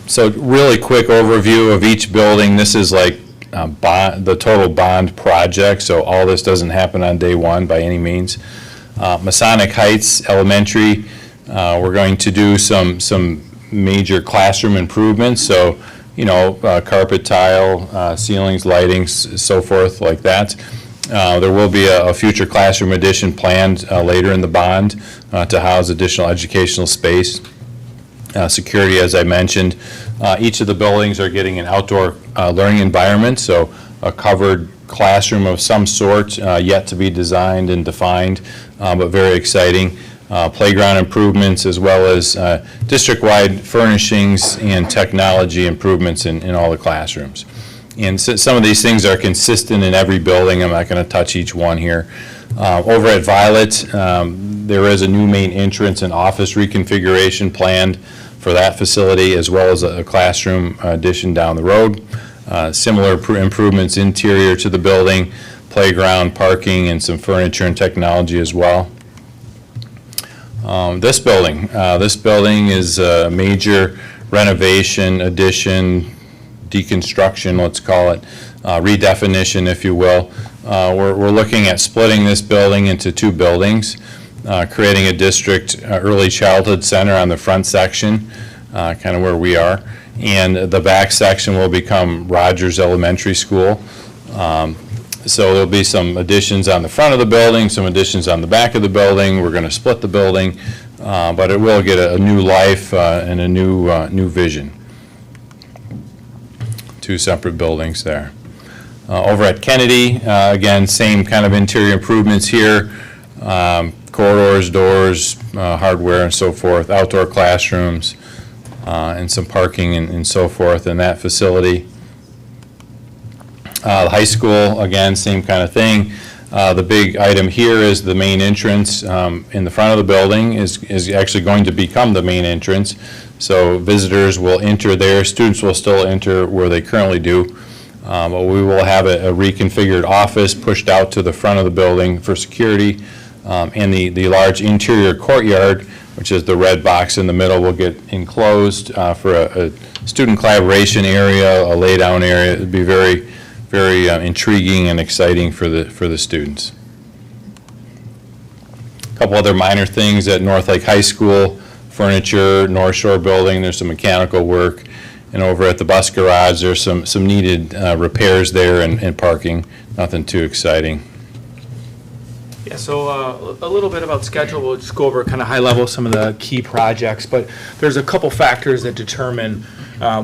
O: So really quick overview of each building. This is like the total bond project, so all this doesn't happen on day one by any means. Masonic Heights Elementary, we're going to do some major classroom improvements, so carpet tile, ceilings, lighting, so forth like that. There will be a future classroom addition planned later in the bond to house additional educational space. Security, as I mentioned, each of the buildings are getting an outdoor learning environment, so a covered classroom of some sort, yet to be designed and defined, but very exciting. Playground improvements, as well as district-wide furnishings and technology improvements in all the classrooms. And so some of these things are consistent in every building. I'm not going to touch each one here. Over at Violet, there is a new main entrance and office reconfiguration planned for that facility, as well as a classroom addition down the road. Similar improvements interior to the building, playground, parking, and some furniture and technology as well. This building is a major renovation, addition, deconstruction, let's call it, redefinition, if you will. We're looking at splitting this building into 2 buildings, creating a district early childhood center on the front section, kind of where we are, and the back section will become Rogers Elementary School. So there'll be some additions on the front of the building, some additions on the back of the building. We're going to split the building, but it will get a new life and a new vision. 2 separate buildings there. Over at Kennedy, again, same kind of interior improvements here, corridors, doors, hardware, and so forth, outdoor classrooms, and some parking and so forth in that facility. The high school, again, same kind of thing. The big item here is the main entrance in the front of the building is actually going to become the main entrance. So visitors will enter there, students will still enter where they currently do. But we will have a reconfigured office pushed out to the front of the building for security. And the large interior courtyard, which is the red box in the middle, will get enclosed for a student collaboration area, a lay-down area. It'd be very, very intriguing and exciting for the students. A couple other minor things at North Lake High School: furniture, North Shore building, there's some mechanical work. And over at the bus garage, there's some needed repairs there and parking. Nothing too exciting.
N: Yeah, so a little bit about schedule. We'll just go over kind of high level some of the key projects, but there's a couple factors that determine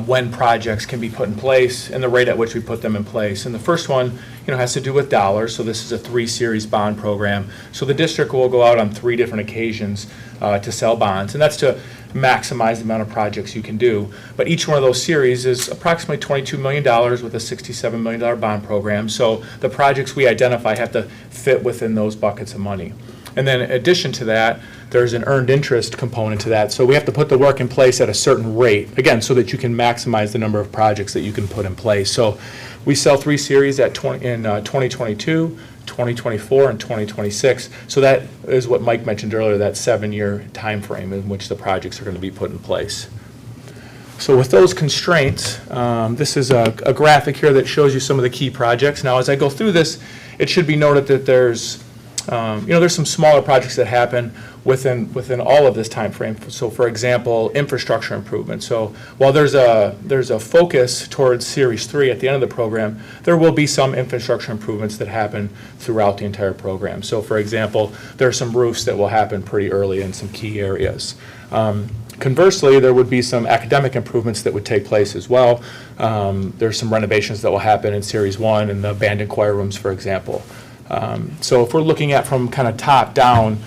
N: when projects can be put in place and the rate at which we put them in place. And the first one, has to do with dollars. So this is a 3-series bond program. So the district will go out on 3 different occasions to sell bonds, and that's to maximize the amount of projects you can do. But each one of those series is approximately $22 million with a $67 million bond program. So the projects we identify have to fit within those buckets of money. And then in addition to that, there's an earned interest component to that. So we have to put the work in place at a certain rate, again, so that you can maximize the number of projects that you can put in place. So we sell 3 series in 2022, 2024, and 2026. So that is what Mike mentioned earlier, that 7-year time frame in which the projects are going to be put in place. So with those constraints, this is a graphic here that shows you some of the key projects. Now, as I go through this, it should be noted that there's some smaller projects that happen within all of this time frame. So, for example, infrastructure improvement. So, while there's a focus towards Series 3 at the end of the program, there will be some infrastructure improvements that happen throughout the entire program. So, for example, there are some roofs that will happen pretty early in some key areas. Conversely, there would be some academic improvements that would take place as well. There's some renovations that will happen in Series 1 in the band and choir rooms, for example. So if we're looking at from kind of top down,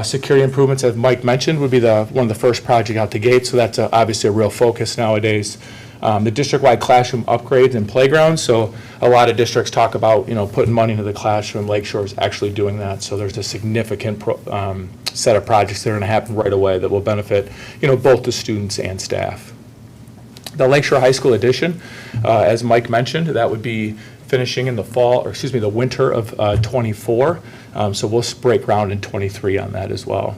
N: security improvements, as Mike mentioned, would be one of the first project out the gate. So that's obviously a real focus nowadays. The district-wide classroom upgrades and playgrounds. So a lot of districts talk about putting money into the classroom. Lakeshore is actually doing that. So there's a significant set of projects that are going to happen right away that will benefit both the students and staff. The Lakeshore High School addition, as Mike mentioned, that would be finishing in the winter of 24. So we'll break ground in 23 on that as well.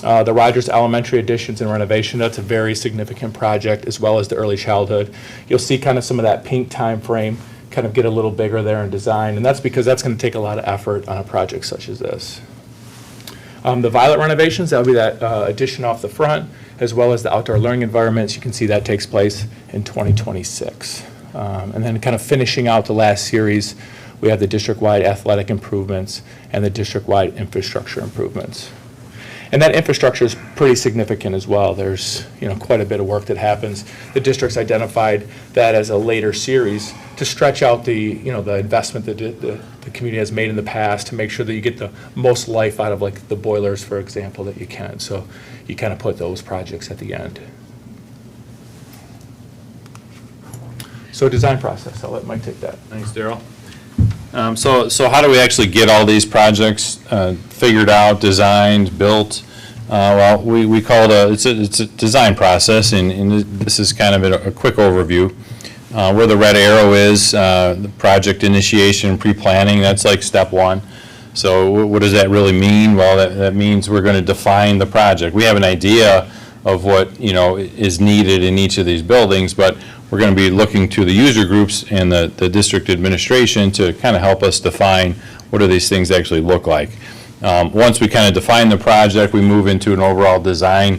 N: The Rogers Elementary additions and renovation, that's a very significant project, as well as the early childhood. You'll see kind of some of that pink time frame kind of get a little bigger there in design, and that's because that's going to take a lot of effort on a project such as this. The Violet renovations, that would be that addition off the front, as well as the outdoor learning environments. You can see that takes place in 2026. And then kind of finishing out the last series, we have the district-wide athletic improvements and the district-wide infrastructure improvements. And that infrastructure is pretty significant as well. There's quite a bit of work that happens. The district's identified that as a later series to stretch out the investment that the community has made in the past to make sure that you get the most life out of like the boilers, for example, that you can. So you kind of put those projects at the end. So design process, I'll let Mike take that.
O: Thanks, Daryl. So how do we actually get all these projects figured out, designed, built? Well, we call it it's a design process, and this is kind of a quick overview. Where the red arrow is, the project initiation and pre-planning, that's like step 1. So what does that really mean? Well, that means we're going to define the project. We have an idea of what is needed in each of these buildings, but we're going to be looking to the user groups and the district administration to kind of help us define what do these things actually look like. Once we kind of define the project, we move into an overall design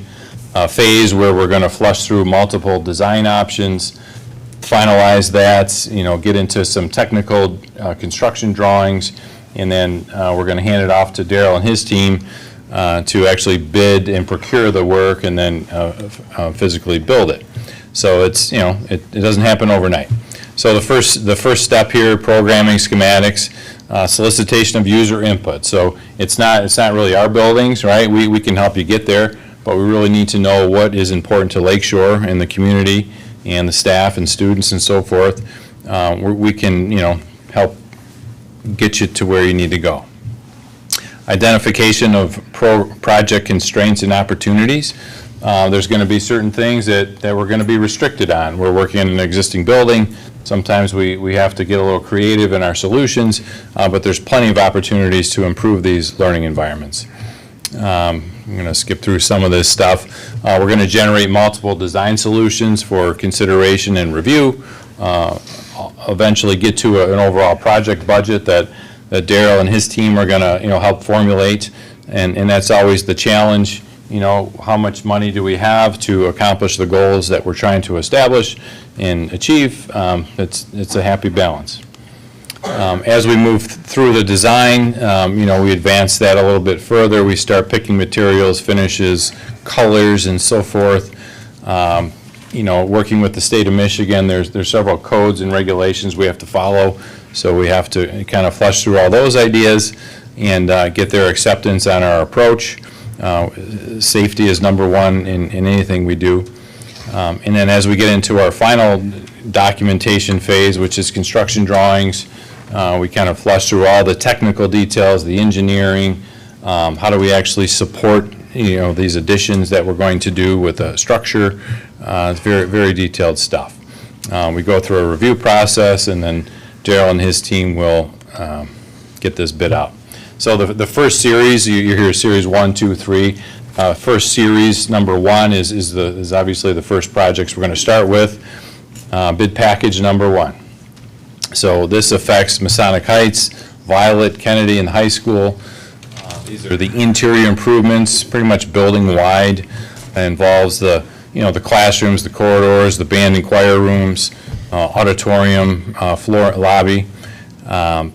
O: phase where we're going to flush through multiple design options, finalize that, get into some technical construction drawings, and then we're going to hand it off to Daryl and his team to actually bid and procure the work and then physically build it. So it's, it doesn't happen overnight. So the first step here, programming schematics, solicitation of user input. So it's not really our buildings, right? We can help you get there, but we really need to know what is important to Lakeshore and the community and the staff and students and so forth. We can, help get you to where you need to go. Identification of project constraints and opportunities. There's going to be certain things that we're going to be restricted on. We're working in an existing building. Sometimes we have to get a little creative in our solutions, but there's plenty of opportunities to improve these learning environments. I'm going to skip through some of this stuff. We're going to generate multiple design solutions for consideration and review. Eventually get to an overall project budget that Daryl and his team are going to help formulate, and that's always the challenge. How much money do we have to accomplish the goals that we're trying to establish and achieve? It's a happy balance. As we move through the design, we advance that a little bit further. We start picking materials, finishes, colors, and so forth. Working with the state of Michigan, there's several codes and regulations we have to follow, so we have to kind of flush through all those ideas and get their acceptance on our approach. Safety is number one in anything we do. And then as we get into our final documentation phase, which is construction drawings, we kind of flush through all the technical details, the engineering, how do we actually support these additions that we're going to do with a structure. It's very, very detailed stuff. We go through a review process, and then Daryl and his team will get this bid out. So the first series, you hear series 1, 2, 3. First series, number 1, is obviously the first projects we're going to start with. Bid package number 1. So this affects Masonic Heights, Violet, Kennedy, and High School. These are the interior improvements, pretty much building-wide. It involves the classrooms, the corridors, the band and choir rooms, auditorium, floor, lobby,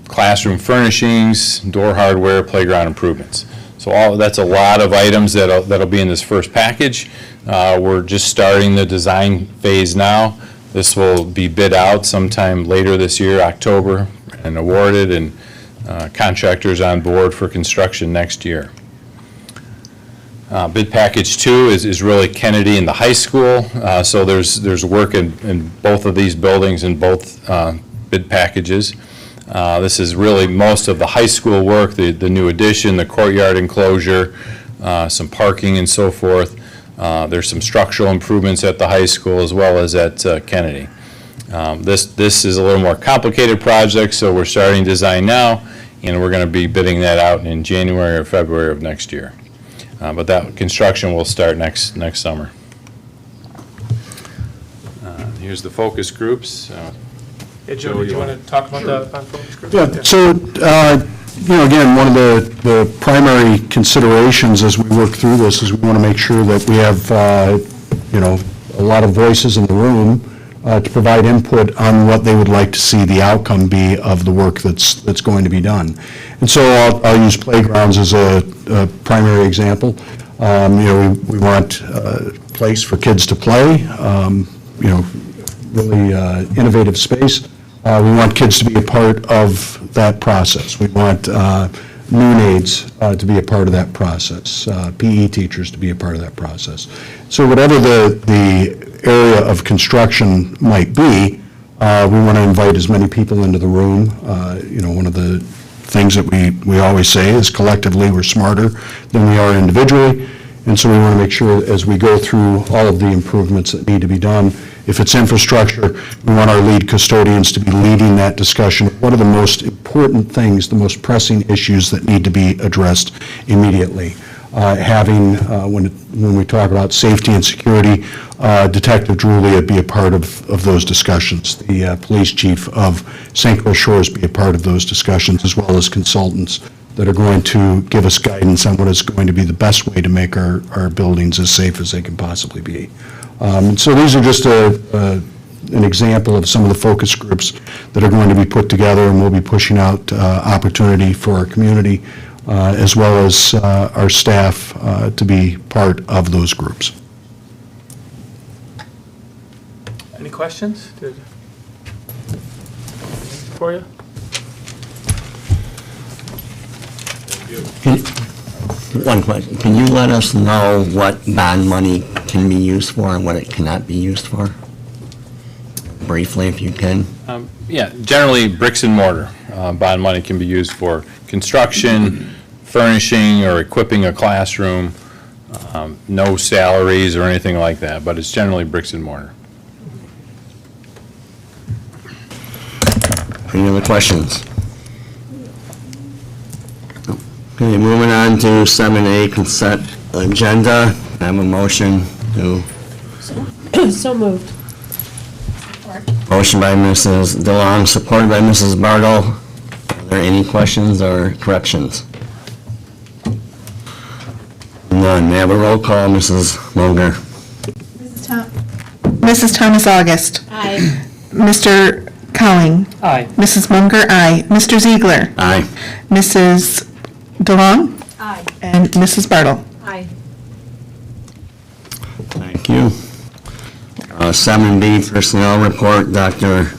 O: classroom furnishings, door hardware, playground improvements. So that's a lot of items that'll be in this first package. We're just starting the design phase now. This will be bid out sometime later this year, October, and awarded, and contractors on board for construction next year. Bid package 2 is really Kennedy and the high school. So there's work in both of these buildings in both bid packages. This is really most of the high school work, the new addition, the courtyard enclosure, some parking and so forth. There's some structural improvements at the high school as well as at Kennedy. This is a little more complicated project, so we're starting design now, and we're going to be bidding that out in January or February of next year. But that construction will start next summer. Here's the focus groups.
N: Hey, Joe, do you want to talk about the focus group?
D: Yeah, so, again, one of the primary considerations as we work through this is we want to make sure that we have, a lot of voices in the room to provide input on what they would like to see the outcome be of the work that's going to be done. And so I'll use playgrounds as a primary example. We want a place for kids to play, really innovative space. We want kids to be a part of that process. We want noon aides to be a part of that process, PE teachers to be a part of that process. So whatever the area of construction might be, we want to invite as many people into the room. One of the things that we always say is collectively we're smarter than we are individually. And so we want to make sure as we go through all of the improvements that need to be done, if it's infrastructure, we want our lead custodians to be leading that discussion. What are the most important things, the most pressing issues that need to be addressed immediately? When we talk about safety and security, Detective Drulia be a part of those discussions. The police chief of St. Clair Shores be a part of those discussions, as well as consultants that are going to give us guidance on what is going to be the best way to make our buildings as safe as they can possibly be. So these are just an example of some of the focus groups that are going to be put together, and we'll be pushing out opportunity for our community as well as our staff to be part of those groups.
N: Any questions for you?
B: One question. Can you let us know what bond money can be used for and what it cannot be used for? briefly if you can.
O: Yeah, generally bricks and mortar. Bond money can be used for construction, furnishing, or equipping a classroom. No salaries or anything like that, but it's generally bricks and mortar.
B: Any other questions? Okay, moving on to 7A consent agenda. I have a motion to,
H: So moved.
B: motion by Mrs. DeLong, supported by Mrs. Bartle. Are there any questions or corrections? None. May I have a roll call, Mrs. Munger?
C: Mrs. Thomas August.
H: Aye.
C: Mr. Cowling.
N: Aye.
C: Mrs. Munger, aye. Mr. Ziegler.
B: Aye.
C: Mrs. DeLong.
H: Aye.
C: And Mrs. Bartle.
H: Aye.
B: Thank you. 7B personnel report, Dr.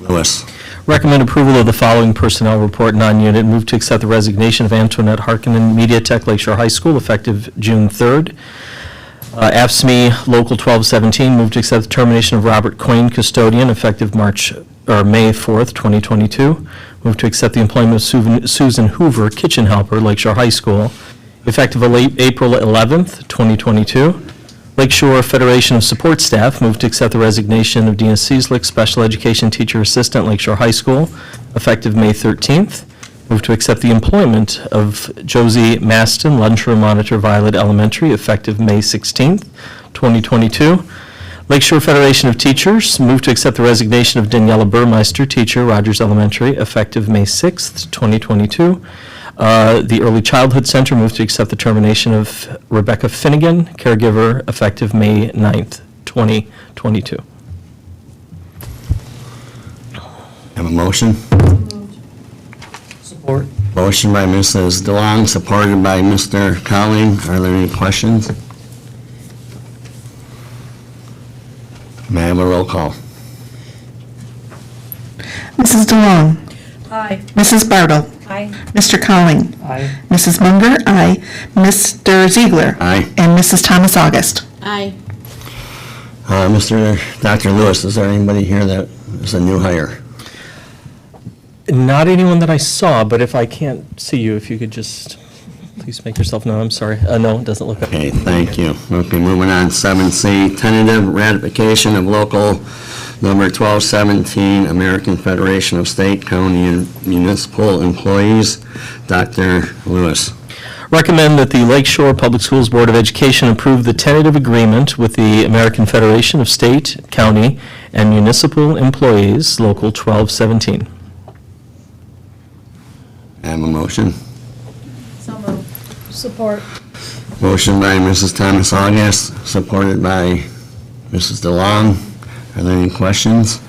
B: Lewis.
P: Recommend approval of the following personnel report, non-unit. Move to accept the resignation of Antoinette Harkinen, MediaTek Lakeshore High School, effective June 3rd. AFSCME Local 1217, move to accept the termination of Robert Quain, custodian, effective May 4th, 2022. Move to accept the employment of Susan Hoover, kitchen helper, Lakeshore High School, effective April 11th, 2022. Lakeshore Federation of Support Staff, move to accept the resignation of Dina Cieslik, special education teacher assistant, Lakeshore High School, effective May 13th. Move to accept the employment of Josie Maston, lunchroom monitor, Violet Elementary, effective May 16th, 2022. Lakeshore Federation of Teachers, move to accept the resignation of Daniela Burmeister, teacher, Rogers Elementary, effective May 6th, 2022. The Early Childhood Center, move to accept the termination of Rebecca Finnegan, caregiver, effective May 9th, 2022.
B: Have a motion?
N: Support.
B: Motion by Mrs. DeLong, supported by Mr. Cowling. Are there any questions? May I have a roll call?
C: Mrs. DeLong.
H: Aye.
C: Mrs. Bartle.
H: Aye.
C: Mr. Cowling.
N: Aye.
C: Mrs. Munger, aye. Mr. Ziegler.
B: Aye.
C: And Mrs. Thomas August.
H: Aye.
B: Dr. Lewis, is there anybody here that is a new hire?
P: Not anyone that I saw, but if I can't see you, if you could just please make yourself known. I'm sorry. No, it doesn't look like.
B: Okay, thank you. Okay, moving on, 7C, tentative ratification of local number 1217, American Federation of State, County, and Municipal Employees. Dr. Lewis.
P: Recommend that the Lakeshore Public Schools Board of Education approve the tentative agreement with the American Federation of State, County, and Municipal Employees, Local 1217.
B: Have a motion?
H: So moved. Support.
B: Motion by Mrs. Thomas August, supported by Mrs. DeLong. Are there any questions?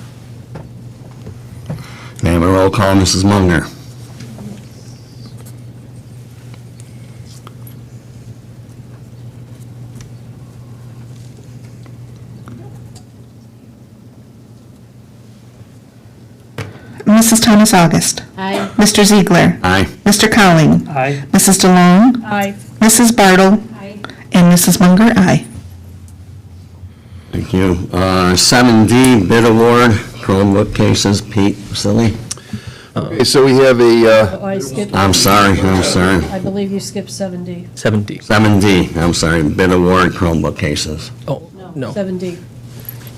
B: May I have a roll call, Mrs. Munger?
C: Mrs. Thomas August.
H: Aye.
C: Mr. Ziegler.
B: Aye.
C: Mr. Cowling.
N: Aye.
C: Mrs. DeLong.
H: Aye.
C: Mrs. Bartle.
H: Aye.
C: And Mrs. Munger, aye.
B: Thank you. 7D, bid award, Chromebook cases, Pete Vasili.
Q: Okay, so we have a,
H: Oh, I skipped.
B: I'm sorry.
H: I believe you skipped 7D.
P: 7D.
B: 7D, I'm sorry, bid award, Chromebook cases.
P: Oh, no.
H: 7D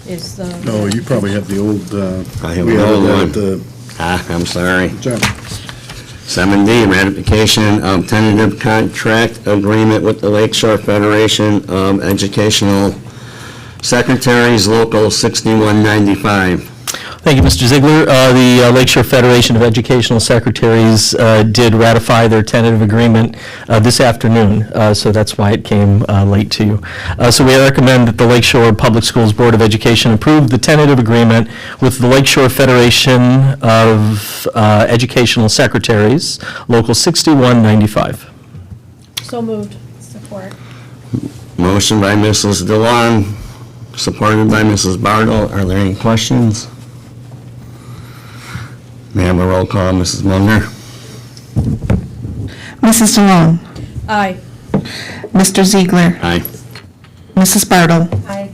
H: is the.
Q: no, you probably have the old,
B: I have
Q: we
B: an
Q: have
B: old
Q: it
B: one.
Q: at the,
B: I'm sorry.
Q: John.
B: 7D, ratification of tentative contract agreement with the Lakeshore Federation of Educational Secretaries, Local 6195.
P: Thank you, Mr. Ziegler. The Lakeshore Federation of Educational Secretaries did ratify their tentative agreement this afternoon, so that's why it came late to you. So we recommend that the Lakeshore Public Schools Board of Education approve the tentative agreement with the Lakeshore Federation of Educational Secretaries, Local 6195.
H: So moved. Support.
B: Motion by Mrs. DeLong, supported by Mrs. Bartle. Are there any questions? May I have a roll call, Mrs. Munger?
C: Mrs. DeLong.
H: Aye.
C: Mr. Ziegler.
B: Aye.
C: Mrs. Bartle.
H: Aye.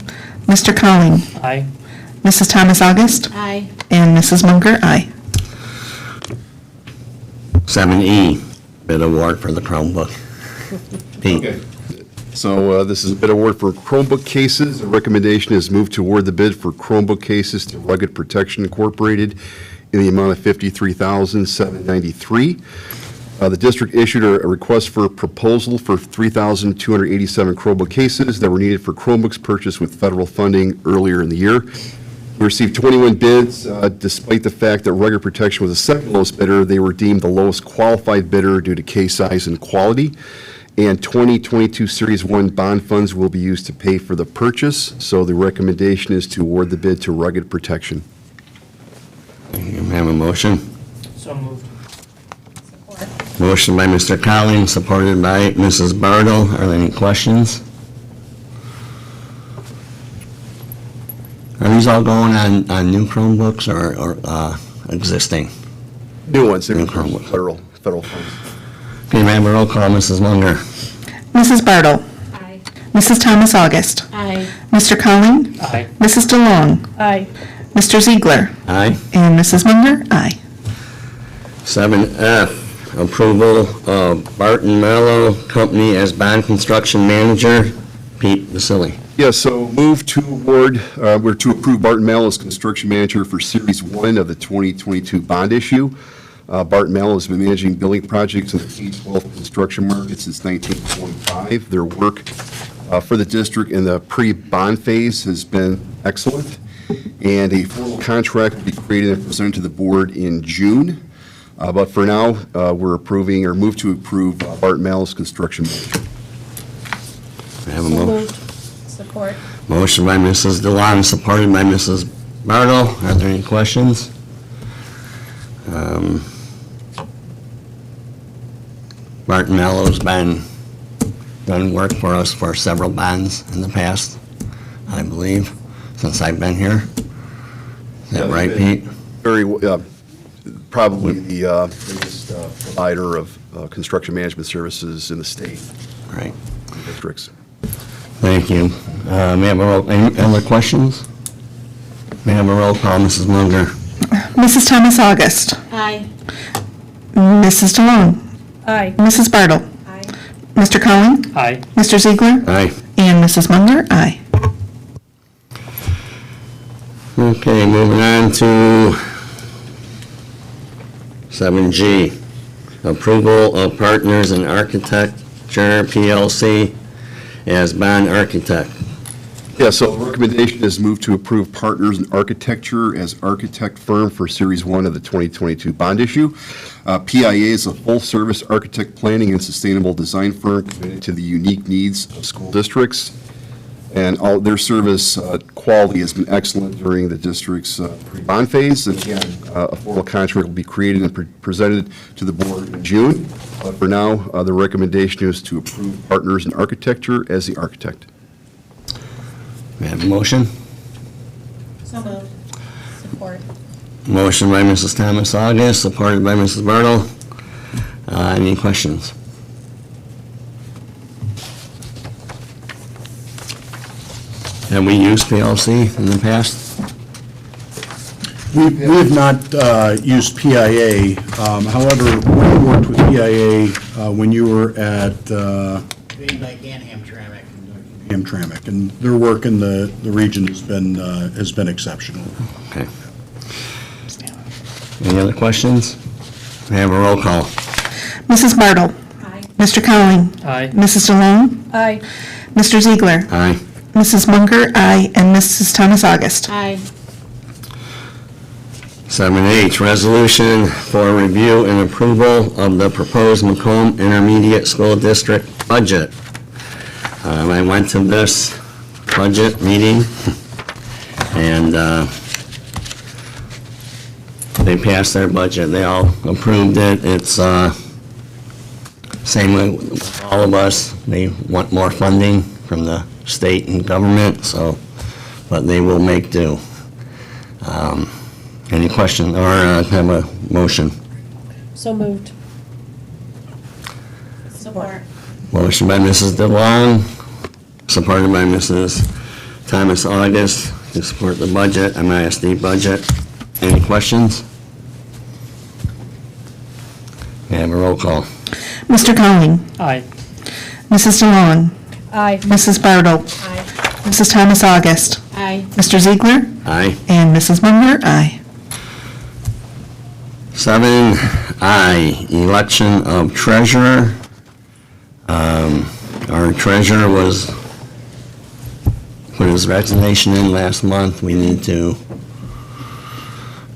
C: Mr. Cowling.
N: Aye.
C: Mrs. Thomas August?
J: Aye.
C: And Mrs. Munger, aye.
B: 7E, bid award for the Chromebook. Pete?
Q: So this is a bid award for Chromebook cases. The recommendation is moved to award the bid for Chromebook cases to Rugged Protection Incorporated in the amount of $53,793. The district issued a request for proposal for 3,287 Chromebook cases that were needed for Chromebooks purchased with federal funding earlier in the year. We received 21 bids. Despite the fact that Rugged Protection was the second lowest bidder, they were deemed the lowest qualified bidder due to case size and quality. And 2022 Series 1 bond funds will be used to pay for the purchase. So the recommendation is to award the bid to Rugged Protection.
B: You have a motion?
C: So moved.
B: Motion by Mr. Collins, supported by Mrs. Bartle. Are there any questions? Are these all going on new Chromebooks or existing?
Q: New ones, they're
B: New Chromebooks.
Q: federal funds.
B: Okay, may I have a roll call, Mrs. Munger?
C: Mrs. Bartle?
J: Aye.
C: Mrs. Thomas August?
J: Aye.
C: Mr. Colling?
N: Aye.
C: Mrs. DeLong?
H: Aye.
C: Mr. Ziegler?
B: Aye.
C: And Mrs. Munger, aye.
B: 7F, approval of Barton Mello Company as bond construction manager. Pete Vasili.
Q: Yeah, so move to award, we're to approve Barton Mallow as construction manager for Series 1 of the 2022 bond issue. Barton Mallow has been managing building projects in the K-12 construction market since 1925. Their work for the district in the pre-bond phase has been excellent, and a formal contract will be created and presented to the board in June. But for now, we're approving, or move to approve Barton Mallow's construction manager.
B: I have a motion.
J: Support.
B: Motion by Mrs. DeLong, supported by Mrs. Bartle. Are there any questions? Barton Mellow's done work for us for several bonds in the past, I believe, since I've been here. Is that right, Pete?
Q: Probably the biggest provider of construction management services in the state.
B: Right.
Q: Districts.
B: Thank you. May I have a roll, any other questions? May I have a roll call, Mrs. Munger?
C: Mrs. Thomas August?
J: Aye.
C: Mrs. DeLong?
H: Aye.
C: Mrs. Bartle?
J: Aye.
C: Mr. Colling?
N: Aye.
C: Mr. Ziegler?
B: Aye.
C: And Mrs. Munger, aye.
B: Okay, moving on to 7G, approval of Partners in Architecture PLC as bond architect.
Q: Yeah, so the recommendation is moved to approve Partners in Architecture as architect firm for Series 1 of the 2022 bond issue. PIA is a full-service architect planning and sustainable design firm committed to the unique needs of school districts. And all their service quality has been excellent during the district's pre-bond phase. And again, a formal contract will be created and presented to the board in June. But for now, the recommendation is to approve Partners in Architecture as the architect.
B: May I have a motion?
J: So moved. Support.
B: Motion by Mrs. Thomas August, supported by Mrs. Bartle. Any questions? Have we used PLC in the past?
D: We have not used PIA. However, we worked with PIA when you were at Hamtramck, and their work in the region has been exceptional.
B: Okay. Any other questions? May I have a roll call?
C: Mrs. Bartle?
J: Aye.
C: Mr. Colling?
N: Aye.
C: Mrs. DeLong?
H: Aye.
C: Mr. Ziegler?
B: Aye.
C: Mrs. Munger, aye. And Mrs. Thomas August?
J: Aye.
B: 7H, resolution for review and approval of the proposed Macomb Intermediate School District budget. I went to this budget meeting, and they passed their budget. They all approved it. It's same with all of us. They want more funding from the state and government, so, but they will make do. Any question, or have a motion?
H: So moved.
J: Support.
B: Motion by Mrs. DeLong, supported by Mrs. Thomas August. to support the budget, MISD budget. Any questions? May I have a roll call?
C: Mr. Conley?
P: Aye.
C: Mrs. DeLong?
F: Aye.
C: Mrs. Bartle?
F: Aye.
C: Mrs. Thomas August?
F: Aye.
C: Mr. Ziegler?
B: Aye.
C: And Mrs. Munger? Aye.
B: 7I, election of treasurer. Our treasurer put his resignation in last month. We need to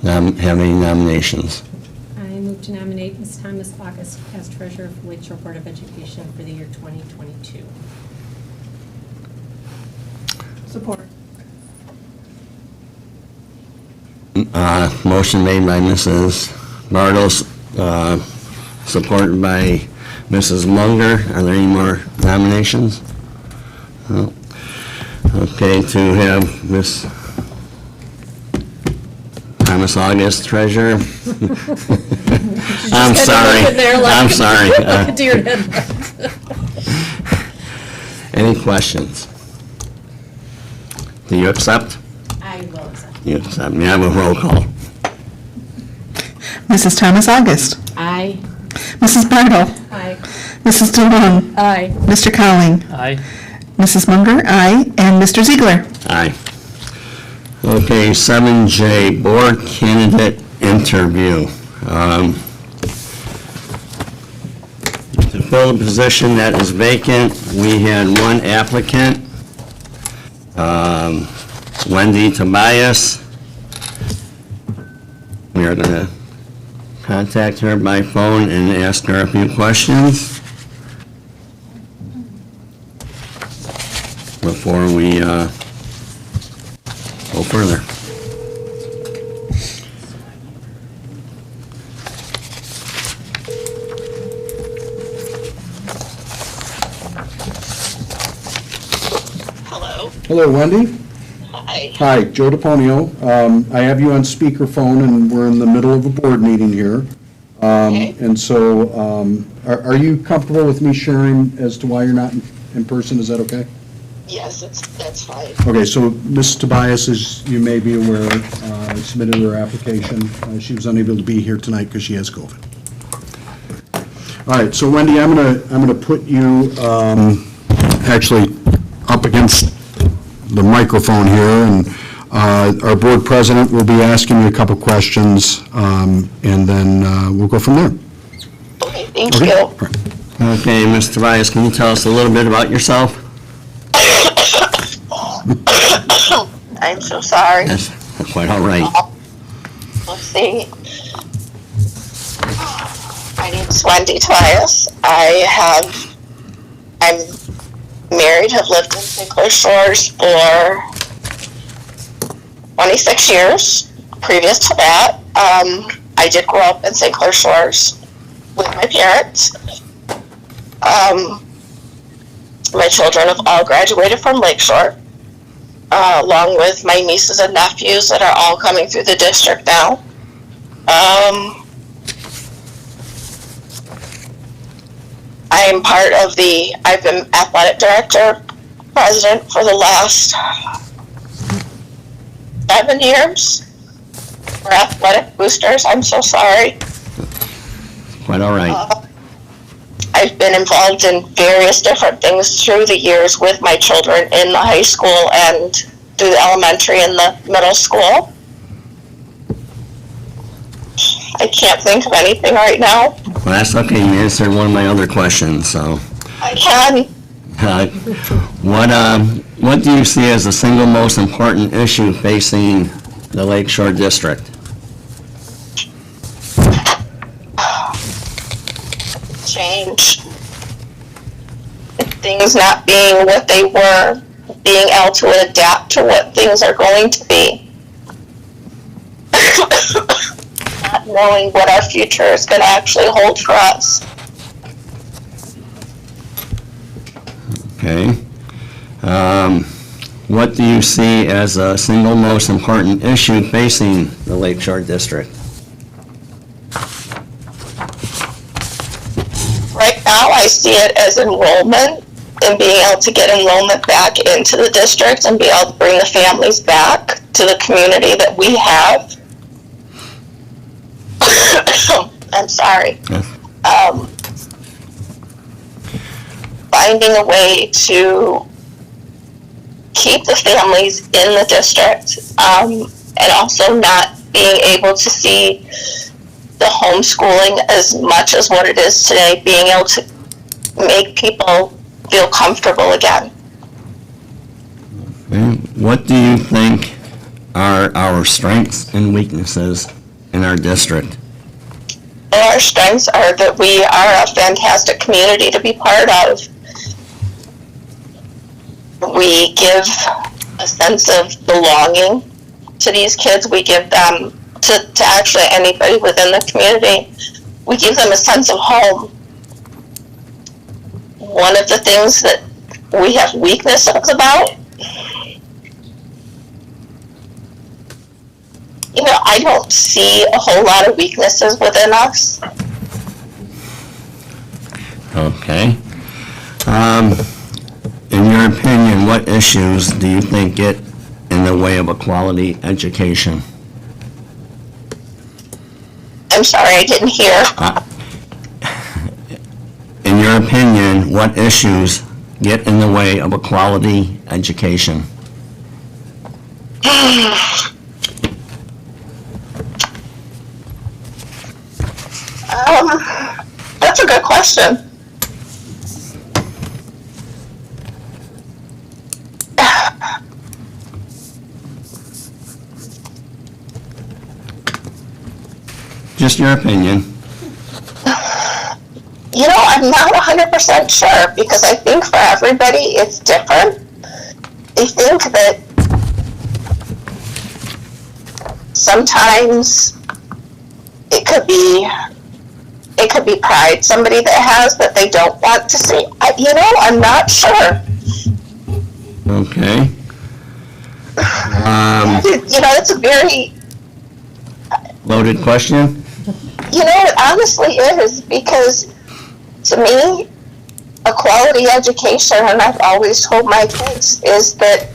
B: have any nominations.
R: I move to nominate Ms. Thomas August as treasurer for Lakeshore Board of Education for the year 2022.
H: Support.
B: Motion made by Mrs. Bartles, supported by Mrs. Munger. Are there any more nominations? No. Okay, to have Ms. Thomas August treasurer. I'm sorry. I'm sorry. Any questions? Do you accept?
R: I will accept.
B: You accept. May I have a roll call?
C: Mrs. Thomas August?
R: Aye.
C: Mrs. Bartle?
R: Aye.
C: Mrs. DeLong?
F: Aye.
C: Mr. Conley?
P: Aye.
C: Mrs. Munger? Aye. And Mr. Ziegler?
B: Aye. Okay, 7J, board candidate interview. To fill the position that is vacant, we had one applicant, Wendy Tobias. We are going to contact her by phone and ask her a few questions before we go further.
D: Hello, Wendy. Hi, Joe DePonio. I have you on speakerphone, and we're in the middle of a board meeting here. And so, are you comfortable with me sharing as to why you're not in person? Is that okay?
S: Yes, that's fine.
D: Okay, so Ms. Tobias, as you may be aware, submitted her application. She was unable to be here tonight because she has COVID. All right, so Wendy, I'm gonna put you actually up against the microphone here, and our board president will be asking you a couple questions, and then we'll go from there.
S: Okay, thank you.
B: Okay, Ms. Tobias, can you tell us a little bit about yourself?
S: I'm so sorry.
B: That's quite all right.
S: Let's see. My name is Wendy Tobias. I'm married, have lived in St. Clair Shores for 26 years. Previous to that, I did grow up in St. Clair Shores with my parents. My children have all graduated from Lakeshore, along with my nieces and nephews that are all coming through the district now. I've been athletic director, president for the last 7 years for Athletic Boosters. I'm so sorry.
B: Quite all right.
S: I've been involved in various different things through the years with my children in the high school and through the elementary and the middle school. I can't think of anything right now.
B: Well, that's okay. You answered one of my other questions, so.
S: I can.
B: What do you see as the single most important issue facing the Lakeshore District?
S: Change. Things not being what they were, being able to adapt to what things are going to be. Not knowing what our future is going to actually hold for us.
B: Okay. What do you see as a single most important issue facing the Lakeshore District?
S: Right now, I see it as enrollment in being able to get enrollment back into the district and be able to bring the families back to the community that we have. I'm sorry. Finding a way to keep the families in the district, and also not being able to see the homeschooling as much as what it is today, being able to make people feel comfortable again.
B: What do you think are our strengths and weaknesses in our district?
S: Our strengths are that we are a fantastic community to be part of. We give a sense of belonging to these kids. We give them, to actually anybody within the community, we give them a sense of home. One of the things that we have weaknesses about, I don't see a whole lot of weaknesses within us.
B: Okay. In your opinion, what issues do you think get in the way of a quality education?
S: I'm sorry, I didn't hear.
B: In your opinion, what issues get in the way of a quality education?
S: That's a good question.
B: Just your opinion.
S: I'm not 100% sure because I think for everybody it's different. I think that sometimes it could be pride somebody that has that they don't want to see. I'm not sure.
B: Okay.
S: It's a very
B: Loaded question?
S: It honestly is, because to me, a quality education, and I've always told my kids, is that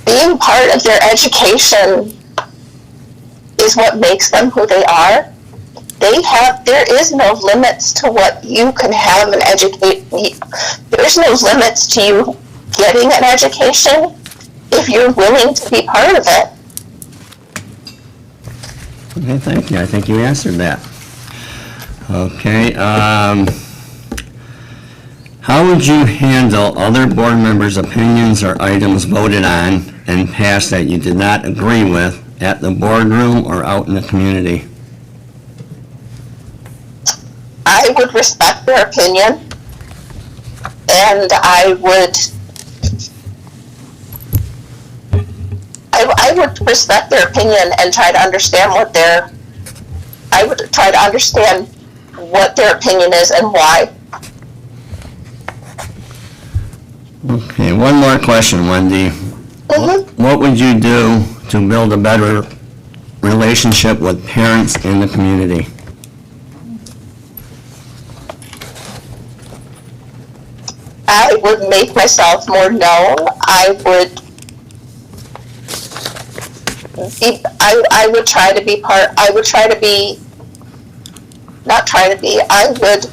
S: being part of their education is what makes them who they are. There is no limits to what you can have and educate. There's no limits to you getting an education if you're willing to be part of it.
B: Okay, thank you. I think you answered that. Okay, how would you handle other board members' opinions or items voted on and passed that you did not agree with at the boardroom or out in the community?
S: I would respect their opinion, and I would respect their opinion and try to understand what their opinion is and why.
B: Okay, one more question, Wendy. What would you do to build a better relationship with parents in the community?
S: I would make myself more known. I would try to be part, I would try to be, not try to be, I would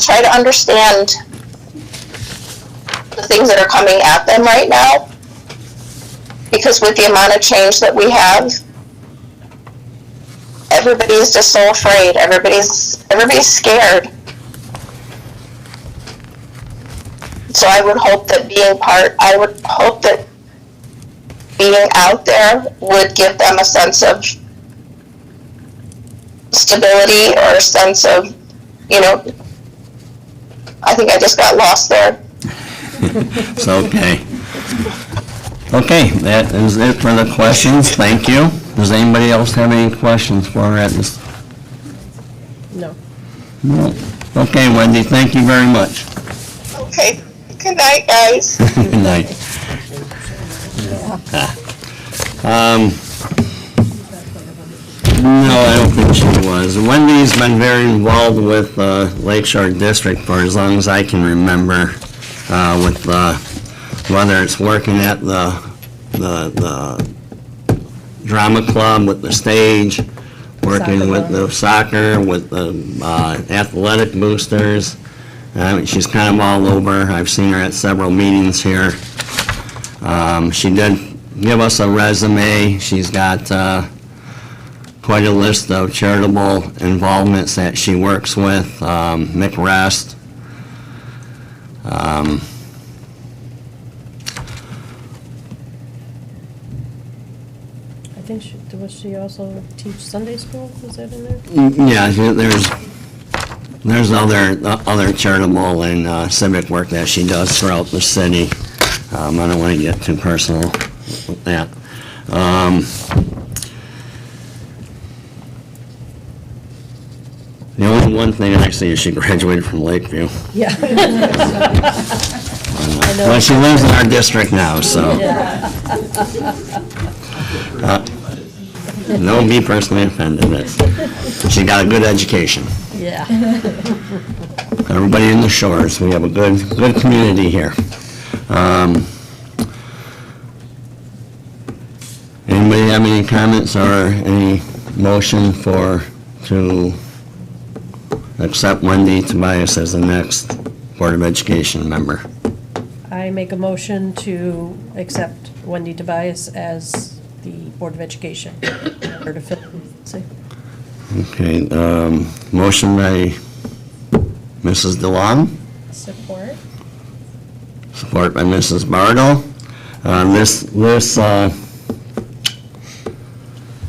S: try to understand the things that are coming at them right now. Because with the amount of change that we have, everybody's just so afraid. Everybody's scared. So I would hope that being out there would give them a sense of stability or a sense of, I think I just got lost there.
B: It's okay. Okay, that is it for the questions. Thank you. Does anybody else have any questions for her at this?
C: No.
B: No. Okay, Wendy, thank you very much.
S: Okay. Good night, guys.
B: Good night. No, I don't think she was. Wendy's been very involved with Lakeshore District for as long as I can remember, with whether it's working at the drama club, with the stage, working with the soccer, with the athletic boosters. She's kind of all over. I've seen her at several meetings here. She did give us a resume. She's got quite a list of charitable involvements that she works with. McRest.
T: I think was she also teach Sunday school? Was that in there?
B: Yeah, there's other charitable and civic work that she does throughout the city. I don't want to get too personal with that. The only one thing I see is she graduated from Lakeview.
T: Yeah.
B: Well, she lives in our district now, so. Don't be personally offended. She got a good education.
T: Yeah.
B: Everybody in the shores, we have a good community here. Anybody have any comments or any motion to accept Wendy Tobias as the next Board of Education member?
T: I make a motion to accept Wendy Tobias as the Board of Education. Or to fill, see.
B: Okay, motion by Mrs. DeLong,
T: Support.
B: support by Mrs. Bartle.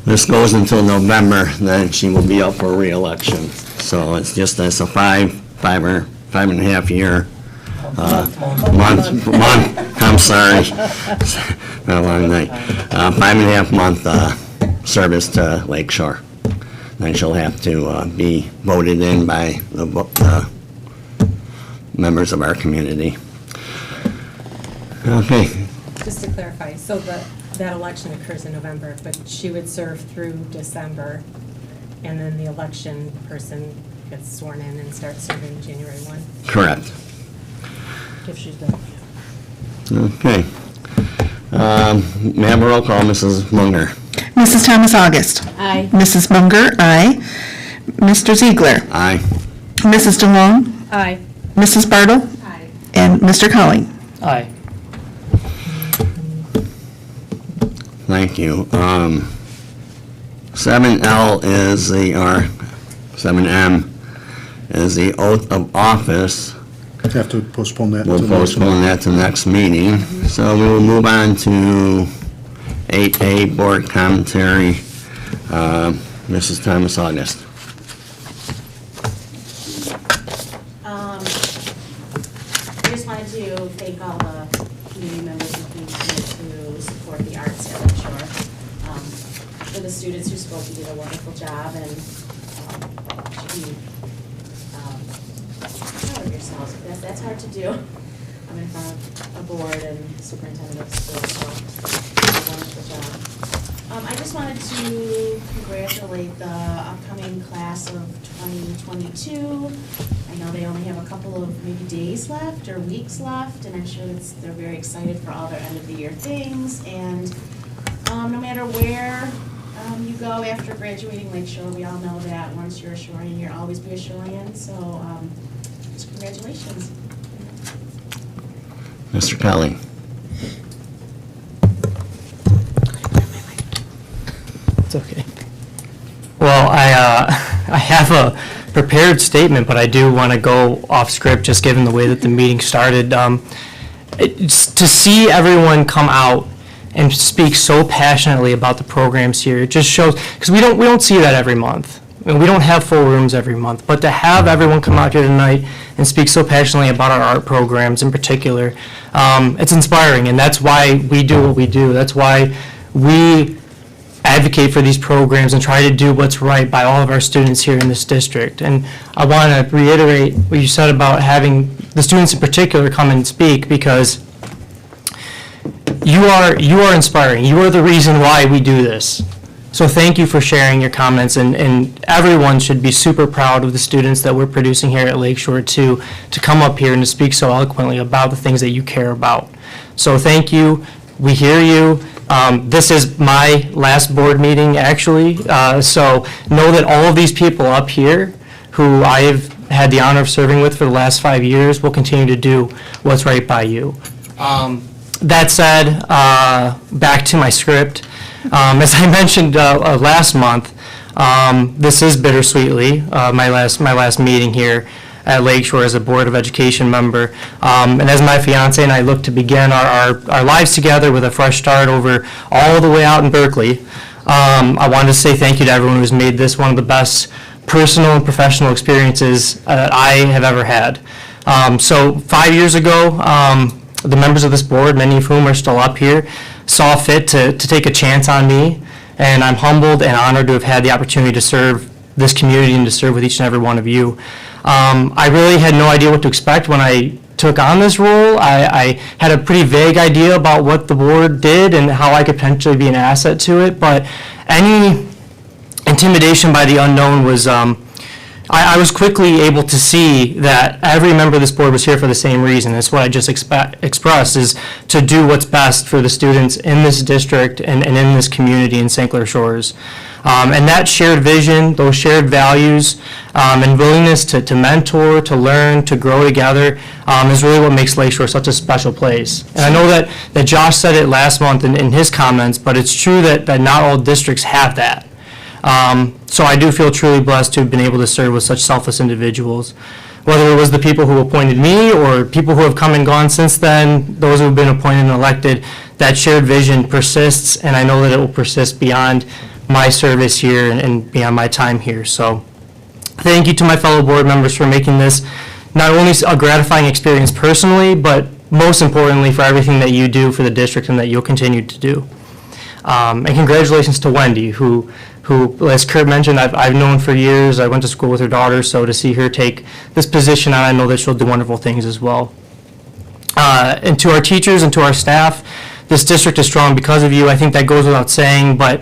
B: This goes until November, then she will be up for re-election. So it's just, it's a five and a half year, month, I'm sorry, not a long night, 5.5 month, service to Lakeshore. Then she'll have to, be voted in by the members of our community. Okay,
R: Just to clarify, so that election occurs in November, but she would serve through December, and then the election person gets sworn in and starts serving January 1?
B: correct.
T: If she's done.
B: Okay. May I have a roll call, Mrs. Munger?
C: Mrs. Thomas August.
R: Aye.
C: Mrs. Munger, aye. Mr. Ziegler.
B: Aye.
C: Mrs. DeLong.
T: Aye.
C: Mrs. Bartle.
R: Aye.
C: And Mr. Colling.
P: Aye.
B: Thank you. 7L is or 7M is the oath of office.
D: Have to postpone that.
B: We'll postpone that to the next meeting. So we will move on to 8A, board commentary. Mrs. Thomas August.
U: I just wanted to thank all the community members who continue to support the arts at Lakeshore. For the students who spoke, you did a wonderful job, and should be proud of yourselves, because that's hard to do. I'm in front of a board and superintendent of schools, so you did a wonderful job. I just wanted to congratulate the upcoming class of 2022. I know they only have a couple of maybe days left or weeks left, and I'm sure they're very excited for all their end of the year things. And no matter where you go after graduating Lakeshore, we all know that once you're a Shorean, you'll always be a Shorean. So just congratulations.
B: Mr. Kelly.
V: It's okay. Well, I have a prepared statement, but I do want to go off script, just given the way that the meeting started. To see everyone come out and speak so passionately about the programs here, it just shows, because we don't see that every month. And we don't have full rooms every month, but to have everyone come out here tonight and speak so passionately about our art programs in particular, it's inspiring, and that's why we do what we do. That's why we advocate for these programs and try to do what's right by all of our students here in this district. And I want to reiterate what you said about having the students in particular come and speak, because you are inspiring. You are the reason why we do this. So thank you for sharing your comments, and everyone should be super proud of the students that we're producing here at Lakeshore to come up here and to speak so eloquently about the things that you care about. So thank you. We hear you. This is my last board meeting, actually, so know that all of these people up here who I've had the honor of serving with for the last 5 years will continue to do what's right by you. That said, back to my script. As I mentioned last month, this is bittersweetly my last meeting here at Lakeshore as a Board of Education member. And as my fiance and I look to begin our lives together with a fresh start over all the way out in Berkeley, I wanted to say thank you to everyone who's made this one of the best personal and professional experiences that I have ever had. So 5 years ago, the members of this board, many of whom are still up here, saw fit to take a chance on me, and I'm humbled and honored to have had the opportunity to serve this community and to serve with each and every one of you. I really had no idea what to expect when I took on this role. I had a pretty vague idea about what the board did and how I could potentially be an asset to it, but any intimidation by the unknown was, I was quickly able to see that every member of this board was here for the same reason. It's what I just expressed, is to do what's best for the students in this district and in this community in St. Clair Shores. And that shared vision, those shared values, and willingness to mentor, to learn, to grow together is really what makes Lakeshore such a special place. And I know that Josh said it last month in his comments, but it's true that not all districts have that. So I do feel truly blessed to have been able to serve with such selfless individuals. Whether it was the people who appointed me or people who have come and gone since then, those who have been appointed and elected, that shared vision persists, and I know that it will persist beyond my service here and beyond my time here. So thank you to my fellow board members for making this not only a gratifying experience personally, but most importantly for everything that you do for the district and that you'll continue to do. And congratulations to Wendy, who, as Kurt mentioned, I've known for years. I went to school with her daughter, so to see her take this position on, I know that she'll do wonderful things as well. And to our teachers and to our staff, this district is strong because of you. I think that goes without saying, but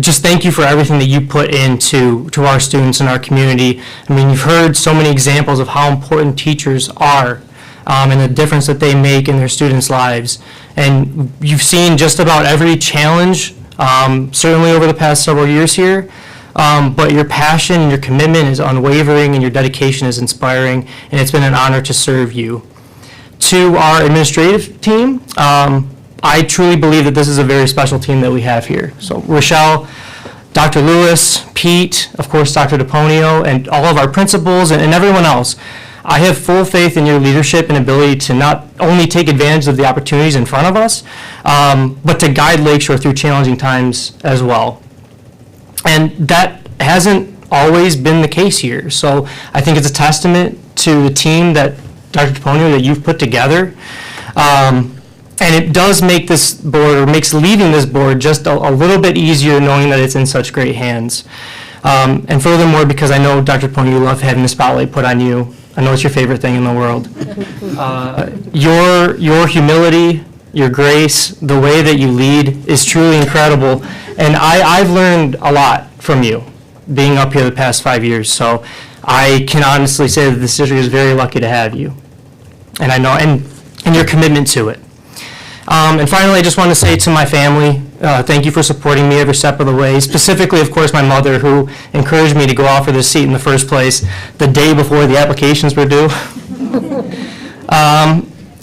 V: just thank you for everything that you put into our students and our community. I mean, you've heard so many examples of how important teachers are and the difference that they make in their students' lives. And you've seen just about every challenge, certainly over the past several years here, but your passion and your commitment is unwavering and your dedication is inspiring, and it's been an honor to serve you. To our administrative team, I truly believe that this is a very special team that we have here. So Rochelle, Dr. Lewis, Pete, of course, Dr. DePonio, and all of our principals and everyone else. I have full faith in your leadership and ability to not only take advantage of the opportunities in front of us, but to guide Lakeshore through challenging times as well. And that hasn't always been the case here. So I think it's a testament to the team that Dr. DePonio, that you've put together. And it does make this board, or makes leading this board just a little bit easier knowing that it's in such great hands. And furthermore, because I know, Dr. DePonio, you love having the spotlight put on you. I know it's your favorite thing in the world. Your humility, your grace, the way that you lead is truly incredible. And I've learned a lot from you being up here the past 5 years. So I can honestly say that this district is very lucky to have you. And I know, and your commitment to it. And finally, I just want to say to my family, thank you for supporting me every step of the way. Specifically, of course, my mother, who encouraged me to go out for this seat in the first place the day before the applications were due.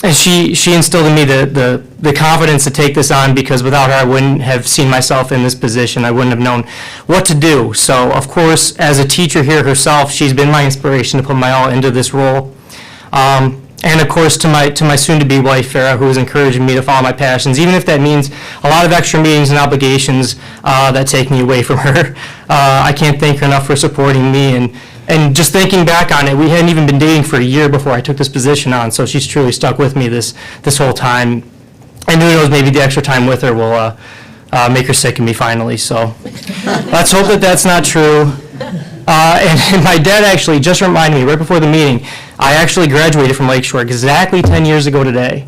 V: And she instilled in me the confidence to take this on, because without her, I wouldn't have seen myself in this position. I wouldn't have known what to do. So, of course, as a teacher here herself, she's been my inspiration to put my all into this role. And of course, to my soon-to-be wife, Farah, who is encouraging me to follow my passions, even if that means a lot of extra meetings and obligations that take me away from her. I can't thank her enough for supporting me. And just thinking back on it, we hadn't even been dating for a year before I took this position on, so she's truly stuck with me this whole time. And who knows, maybe the extra time with her will make her sick of me finally. So let's hope that that's not true. And my dad actually just reminded me right before the meeting, I actually graduated from Lakeshore exactly 10 years ago today.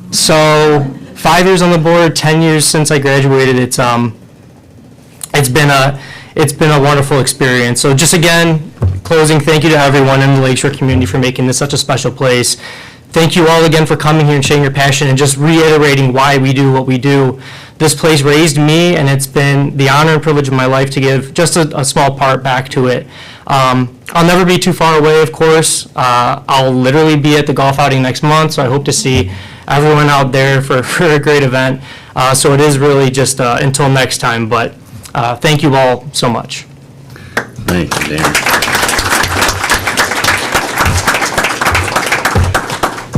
V: So 5 years on the board, 10 years since I graduated. It's it's been a wonderful experience. So just again, closing, thank you to everyone in the Lakeshore community for making this such a special place. Thank you all again for coming here and sharing your passion and just reiterating why we do what we do. This place raised me, and it's been the honor and privilege of my life to give just a small part back to it. I'll never be too far away, of course. I'll literally be at the golf outing next month, so I hope to see everyone out there for a great event. So it is really just until next time, but thank you all so much.
B: Thank you, Dan.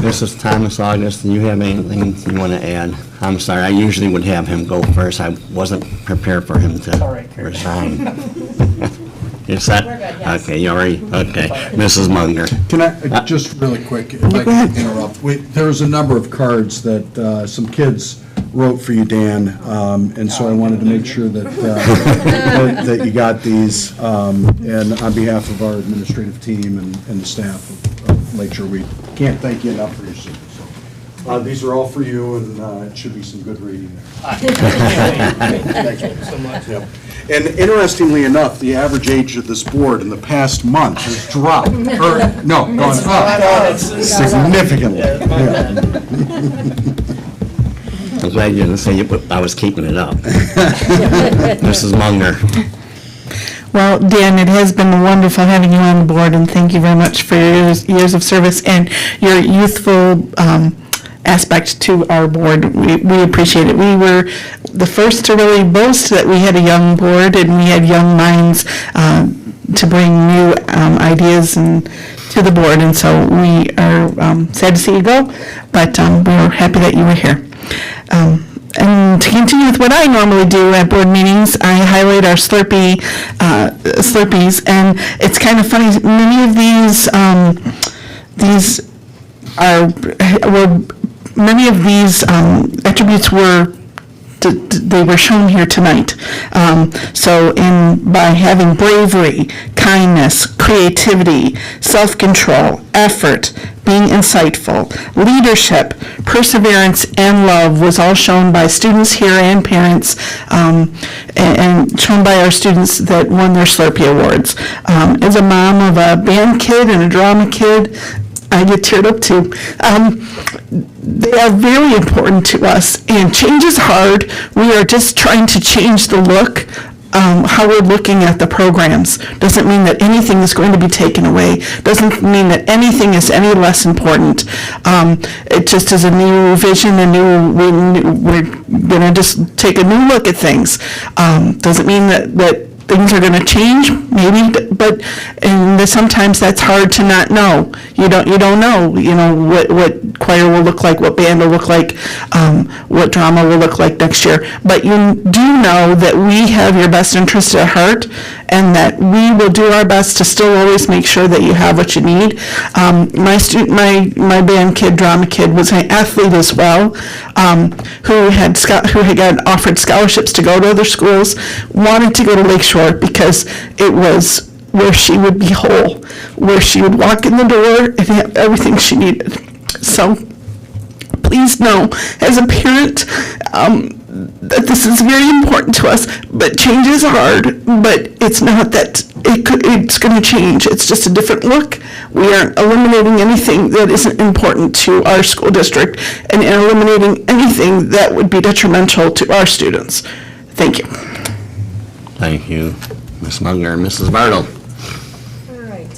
B: Mrs. Thomas August, do you have anything you want to add? I'm sorry, I usually would have him go first. I wasn't prepared for him to resign. You set?
R: We're good, yes.
B: Okay, you already, okay. Mrs. Munger.
D: Can I, just really quick, if I can interrupt, there's a number of cards that some kids wrote for you, Dan, and so I wanted to make sure that, that you got these, and on behalf of our administrative team and the staff of Lakeshore, we can't thank you enough for your service. So, these are all for you, and it should be some good reading there. Thank you so much. Yep. And interestingly enough, the average age of this board in the past month has dropped, or, no, gone up significantly. Yeah.
B: I'm glad you didn't say I was keeping it up. Mrs. Munger.
C: Well, Dan, it has been wonderful having you on the board, and thank you very much for your years of service and your youthful aspect to our board. We appreciate it. We were the first to really boast that we had a young board and we had young minds to bring new ideas and to the board, and so we are sad to see you go, but we're happy that you were here. And to continue with what I normally do at board meetings, I highlight our Slurpees, and it's kind of funny, many of many of these attributes were they were shown here tonight. So by having bravery, kindness, creativity, self-control, effort, being insightful, leadership, perseverance, and love was all shown by students here and parents, and shown by our students that won their Slurpee Awards. As a mom of a band kid and a drama kid, I get teared up too. They are very important to us, and change is hard. We are just trying to change the look, how we're looking at the programs. Doesn't mean that anything is going to be taken away. Doesn't mean that anything is any less important. It just is a new vision, we're going to just take a new look at things. Doesn't mean that things are going to change, maybe, but sometimes that's hard to not know. You don't know, what choir will look like, what band will look like, what drama will look like next year. But you do know that we have your best interest at heart, and that we will do our best to still always make sure that you have what you need. My band kid, drama kid, was an athlete as well, who had got offered scholarships to go to other schools, wanted to go to Lakeshore because it was where she would be whole, where she would walk in the door and have everything she needed. So please know, as a parent, that this is very important to us, but change is hard, but it's not that it's going to change. It's just a different look. We aren't eliminating anything that isn't important to our school district and eliminating anything that would be detrimental to our students. Thank you.
B: Thank you, Ms. Munger. Mrs. Bartle.
R: All right.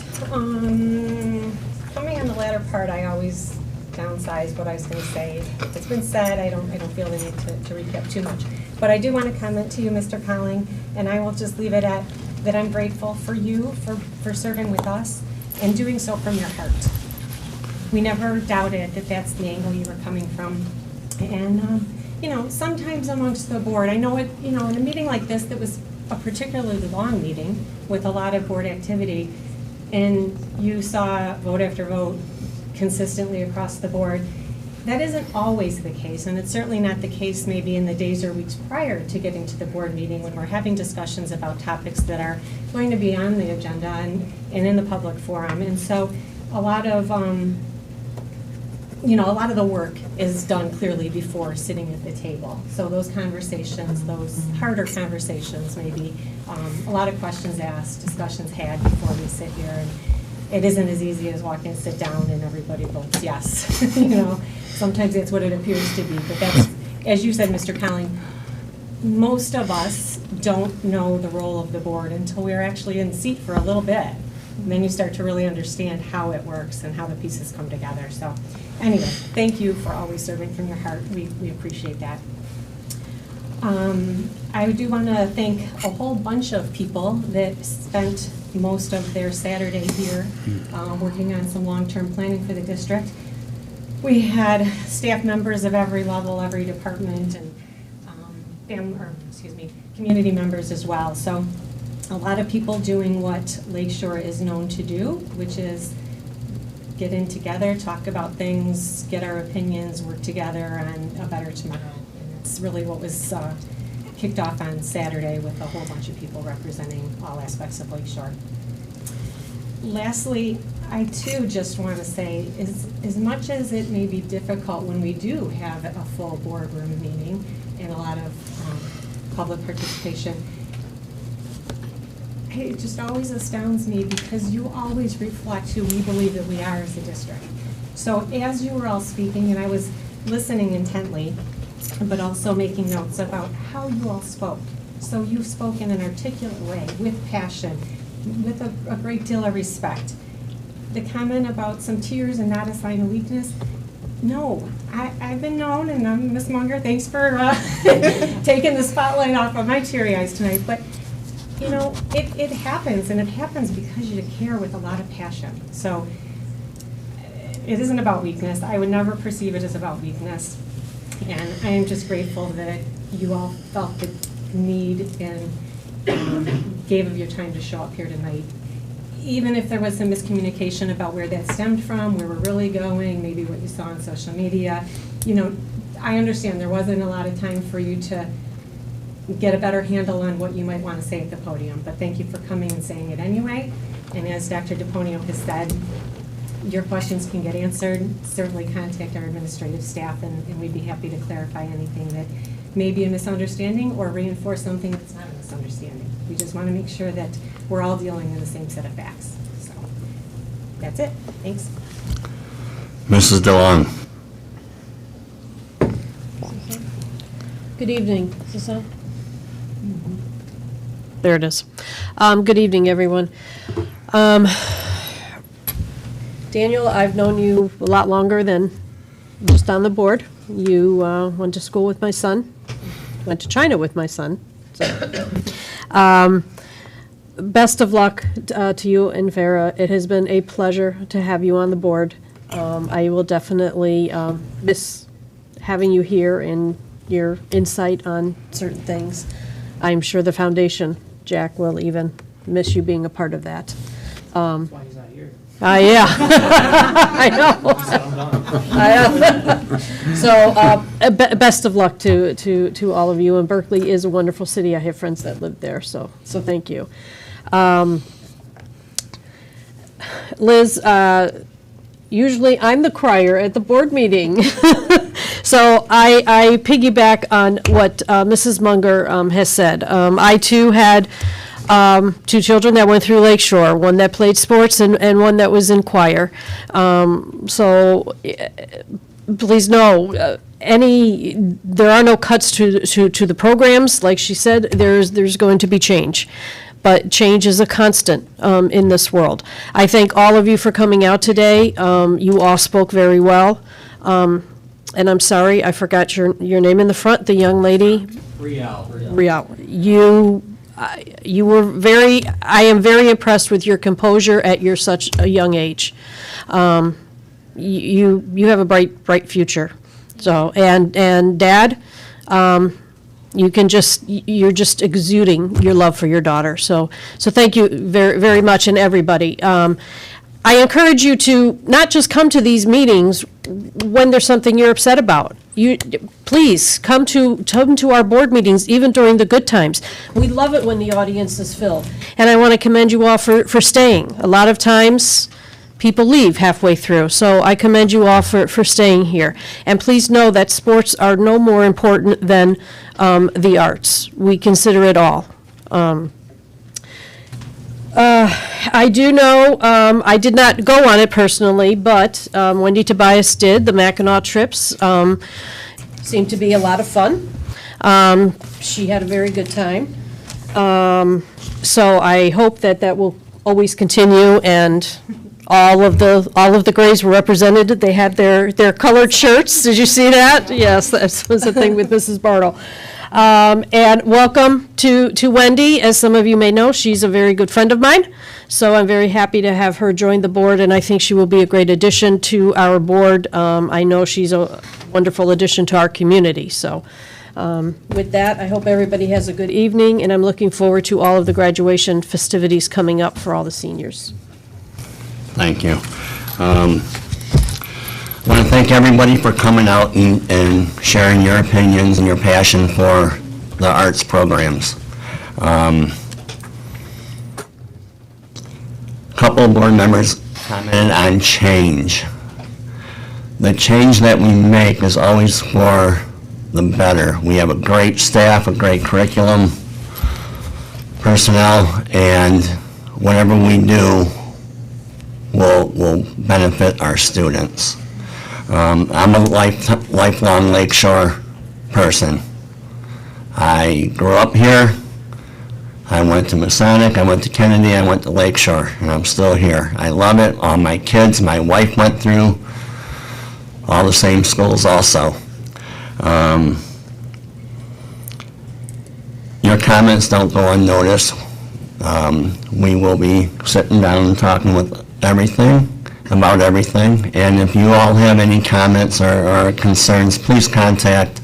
R: Coming on the latter part, I always downsize what I was going to say. It's been said. I don't feel the need to recap too much. But I do want to comment to you, Mr. Colling, and I will just leave it at that I'm grateful for you for serving with us and doing so from your heart. We never doubted that that's the angle you were coming from. And, sometimes amongst the board, I know in a meeting like this that was a particularly long meeting with a lot of board activity, and you saw vote after vote consistently across the board. That isn't always the case, and it's certainly not the case maybe in the days or weeks prior to getting to the board meeting when we're having discussions about topics that are going to be on the agenda and in the public forum. And so a lot of you know, a lot of the work is done clearly before sitting at the table. So those conversations, those harder conversations maybe, a lot of questions asked, discussions had before we sit here. And it isn't as easy as walking and sit down and everybody votes yes. You know, sometimes that's what it appears to be. But that's, as you said, Mr. Colling, most of us don't know the role of the board until we're actually in the seat for a little bit. And then you start to really understand how it works and how the pieces come together. So anyway, thank you for always serving from your heart. We appreciate that. I do want to thank a whole bunch of people that spent most of their Saturday here working on some long-term planning for the district. We had staff members of every level, every department, and community members as well. So a lot of people doing what Lakeshore is known to do, which is get in together, talk about things, get our opinions, work together on a better tomorrow. And that's really what was kicked off on Saturday with a whole bunch of people representing all aspects of Lakeshore. Lastly, I too just want to say, as much as it may be difficult when we do have a full boardroom meeting and a lot of public participation, it just always astounds me because you always reflect who we believe that we are as a district. So as you were all speaking, and I was listening intently, but also making notes about how you all spoke. So you spoke in an articulate way, with passion, with a great deal of respect. The comment about some tears and not a sign of weakness, no, I've been known, and I'm Ms. Munger, thanks for taking the spotlight off of my teary eyes tonight, but you know, it happens, and it happens because you care with a lot of passion. So it isn't about weakness. I would never perceive it as about weakness. And I am just grateful that you all felt the need and gave of your time to show up here tonight. Even if there was some miscommunication about where that stemmed from, where we're really going, maybe what you saw on social media, you know, I understand there wasn't a lot of time for you to get a better handle on what you might want to say at the podium, but thank you for coming and saying it anyway. And as Dr. DePonio has said, your questions can get answered. Certainly contact our administrative staff, and we'd be happy to clarify anything that may be a misunderstanding or reinforce something that's not a misunderstanding. We just want to make sure that we're all dealing in the same set of facts. So that's it. Thanks.
B: Mrs. DeLong.
T: Good evening. Is this on? There it is. Good evening, everyone. Daniel, I've known you a lot longer than just on the board. You went to school with my son, went to China with my son. So, best of luck to you and Farah. It has been a pleasure to have you on the board. I will definitely miss having you here and your insight on certain things. I'm sure the foundation, Jack, will even miss you being a part of that.
V: That's why he's not here.
T: Yeah. I know. So, best of luck to all of you. And Berkeley is a wonderful city. I have friends that live there, so thank you. Liz, usually I'm the crier at the board meeting. So I piggyback on what Mrs. Munger has said. I too had two children that went through Lakeshore, one that played sports and one that was in choir. So please know, there are no cuts to the programs. Like she said, there's going to be change. But change is a constant in this world. I thank all of you for coming out today. You all spoke very well. And I'm sorry, I forgot your name in the front, the young lady. Rial. You were I am very impressed with your composure at such a young age. You have a bright future. So, and Dad, you're just exuding your love for your daughter. So thank you very, very much, and everybody. I encourage you to not just come to these meetings when there's something you're upset about. Please come to our board meetings, even during the good times. We love it when the audience is filled. And I want to commend you all for staying. A lot of times, people leave halfway through. So I commend you all for staying here. And please know that sports are no more important than the arts. We consider it all. I do know, I did not go on it personally, but Wendy Tobias did. The Mackinac trips seemed to be a lot of fun. She had a very good time. So I hope that that will always continue, and all of the Grays were represented. They had their colored shirts. Did you see that? Yes, that was the thing with Mrs. Bartle. And welcome to Wendy. As some of you may know, she's a very good friend of mine, so I'm very happy to have her join the board, and I think she will be a great addition to our board. I know she's a wonderful addition to our community, so with that, I hope everybody has a good evening, and I'm looking forward to all of the graduation festivities coming up for all the seniors.
B: Thank you. I want to thank everybody for coming out and sharing your opinions and your passion for the arts programs. Couple of board members commented on change. The change that we make is always for the better. We have a great staff, a great curriculum, personnel, and whatever we do will benefit our students. I'm a lifelong Lakeshore person. I grew up here. I went to Masonic, I went to Kennedy, I went to Lakeshore, and I'm still here. I love it. All my kids, my wife went through all the same schools also. Your comments don't go unnoticed. We will be sitting down and talking about everything, and if you all have any comments or concerns, please contact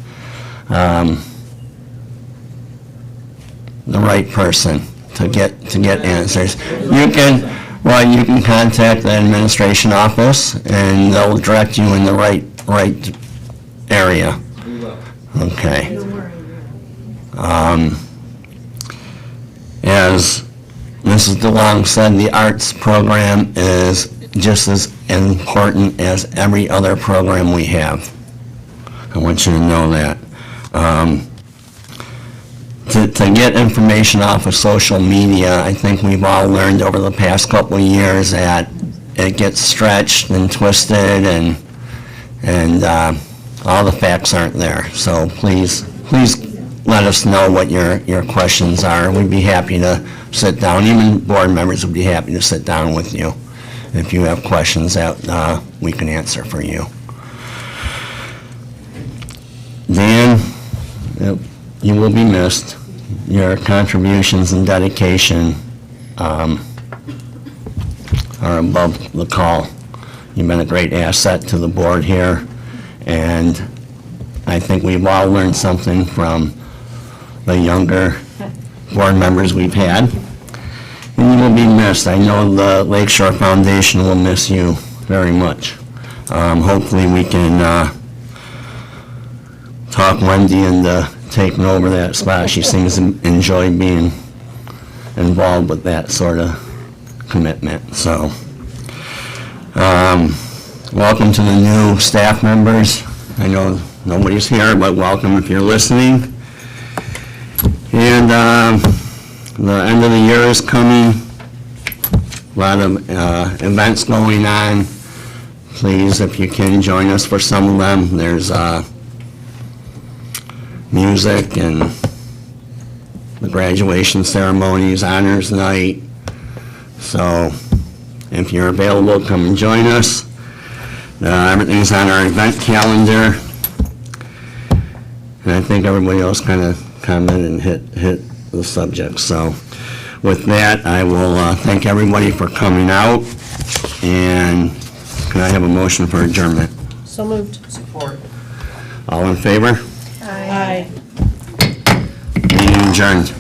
B: the right person to get answers. You can contact the administration office, and they'll direct you in the right area. Okay. As Mrs. DeLong said, the arts program is just as important as every other program we have. I want you to know that. To get information off of social media, I think we've all learned over the past couple of years that it gets stretched and twisted, and all the facts aren't there. So please let us know what your questions are. We'd be happy to sit down. Even board members would be happy to sit down with you if you have questions that we can answer for you. Dan, you will be missed. Your contributions and dedication are above the call. You've been a great asset to the board here, and I think we've all learned something from the younger board members we've had. And you will be missed. I know the Lakeshore Foundation will miss you very much. Hopefully we can talk Wendy into taking over that spot. She seems to enjoy being involved with that sort of commitment. So, welcome to the new staff members. I know nobody's here, but welcome if you're listening. And the end of the year is coming. A lot of events going on. Please, if you can, join us for some of them. There's music and the graduation ceremonies, honors night. So if you're available, come and join us. Everything's on our event calendar. And I think everybody else kind of commented and hit the subject. So with that, I will thank everybody for coming out. And can I have a motion for adjournment?
T: So moved. Support.
B: All in favor?
T: Aye.
B: Meeting adjourned.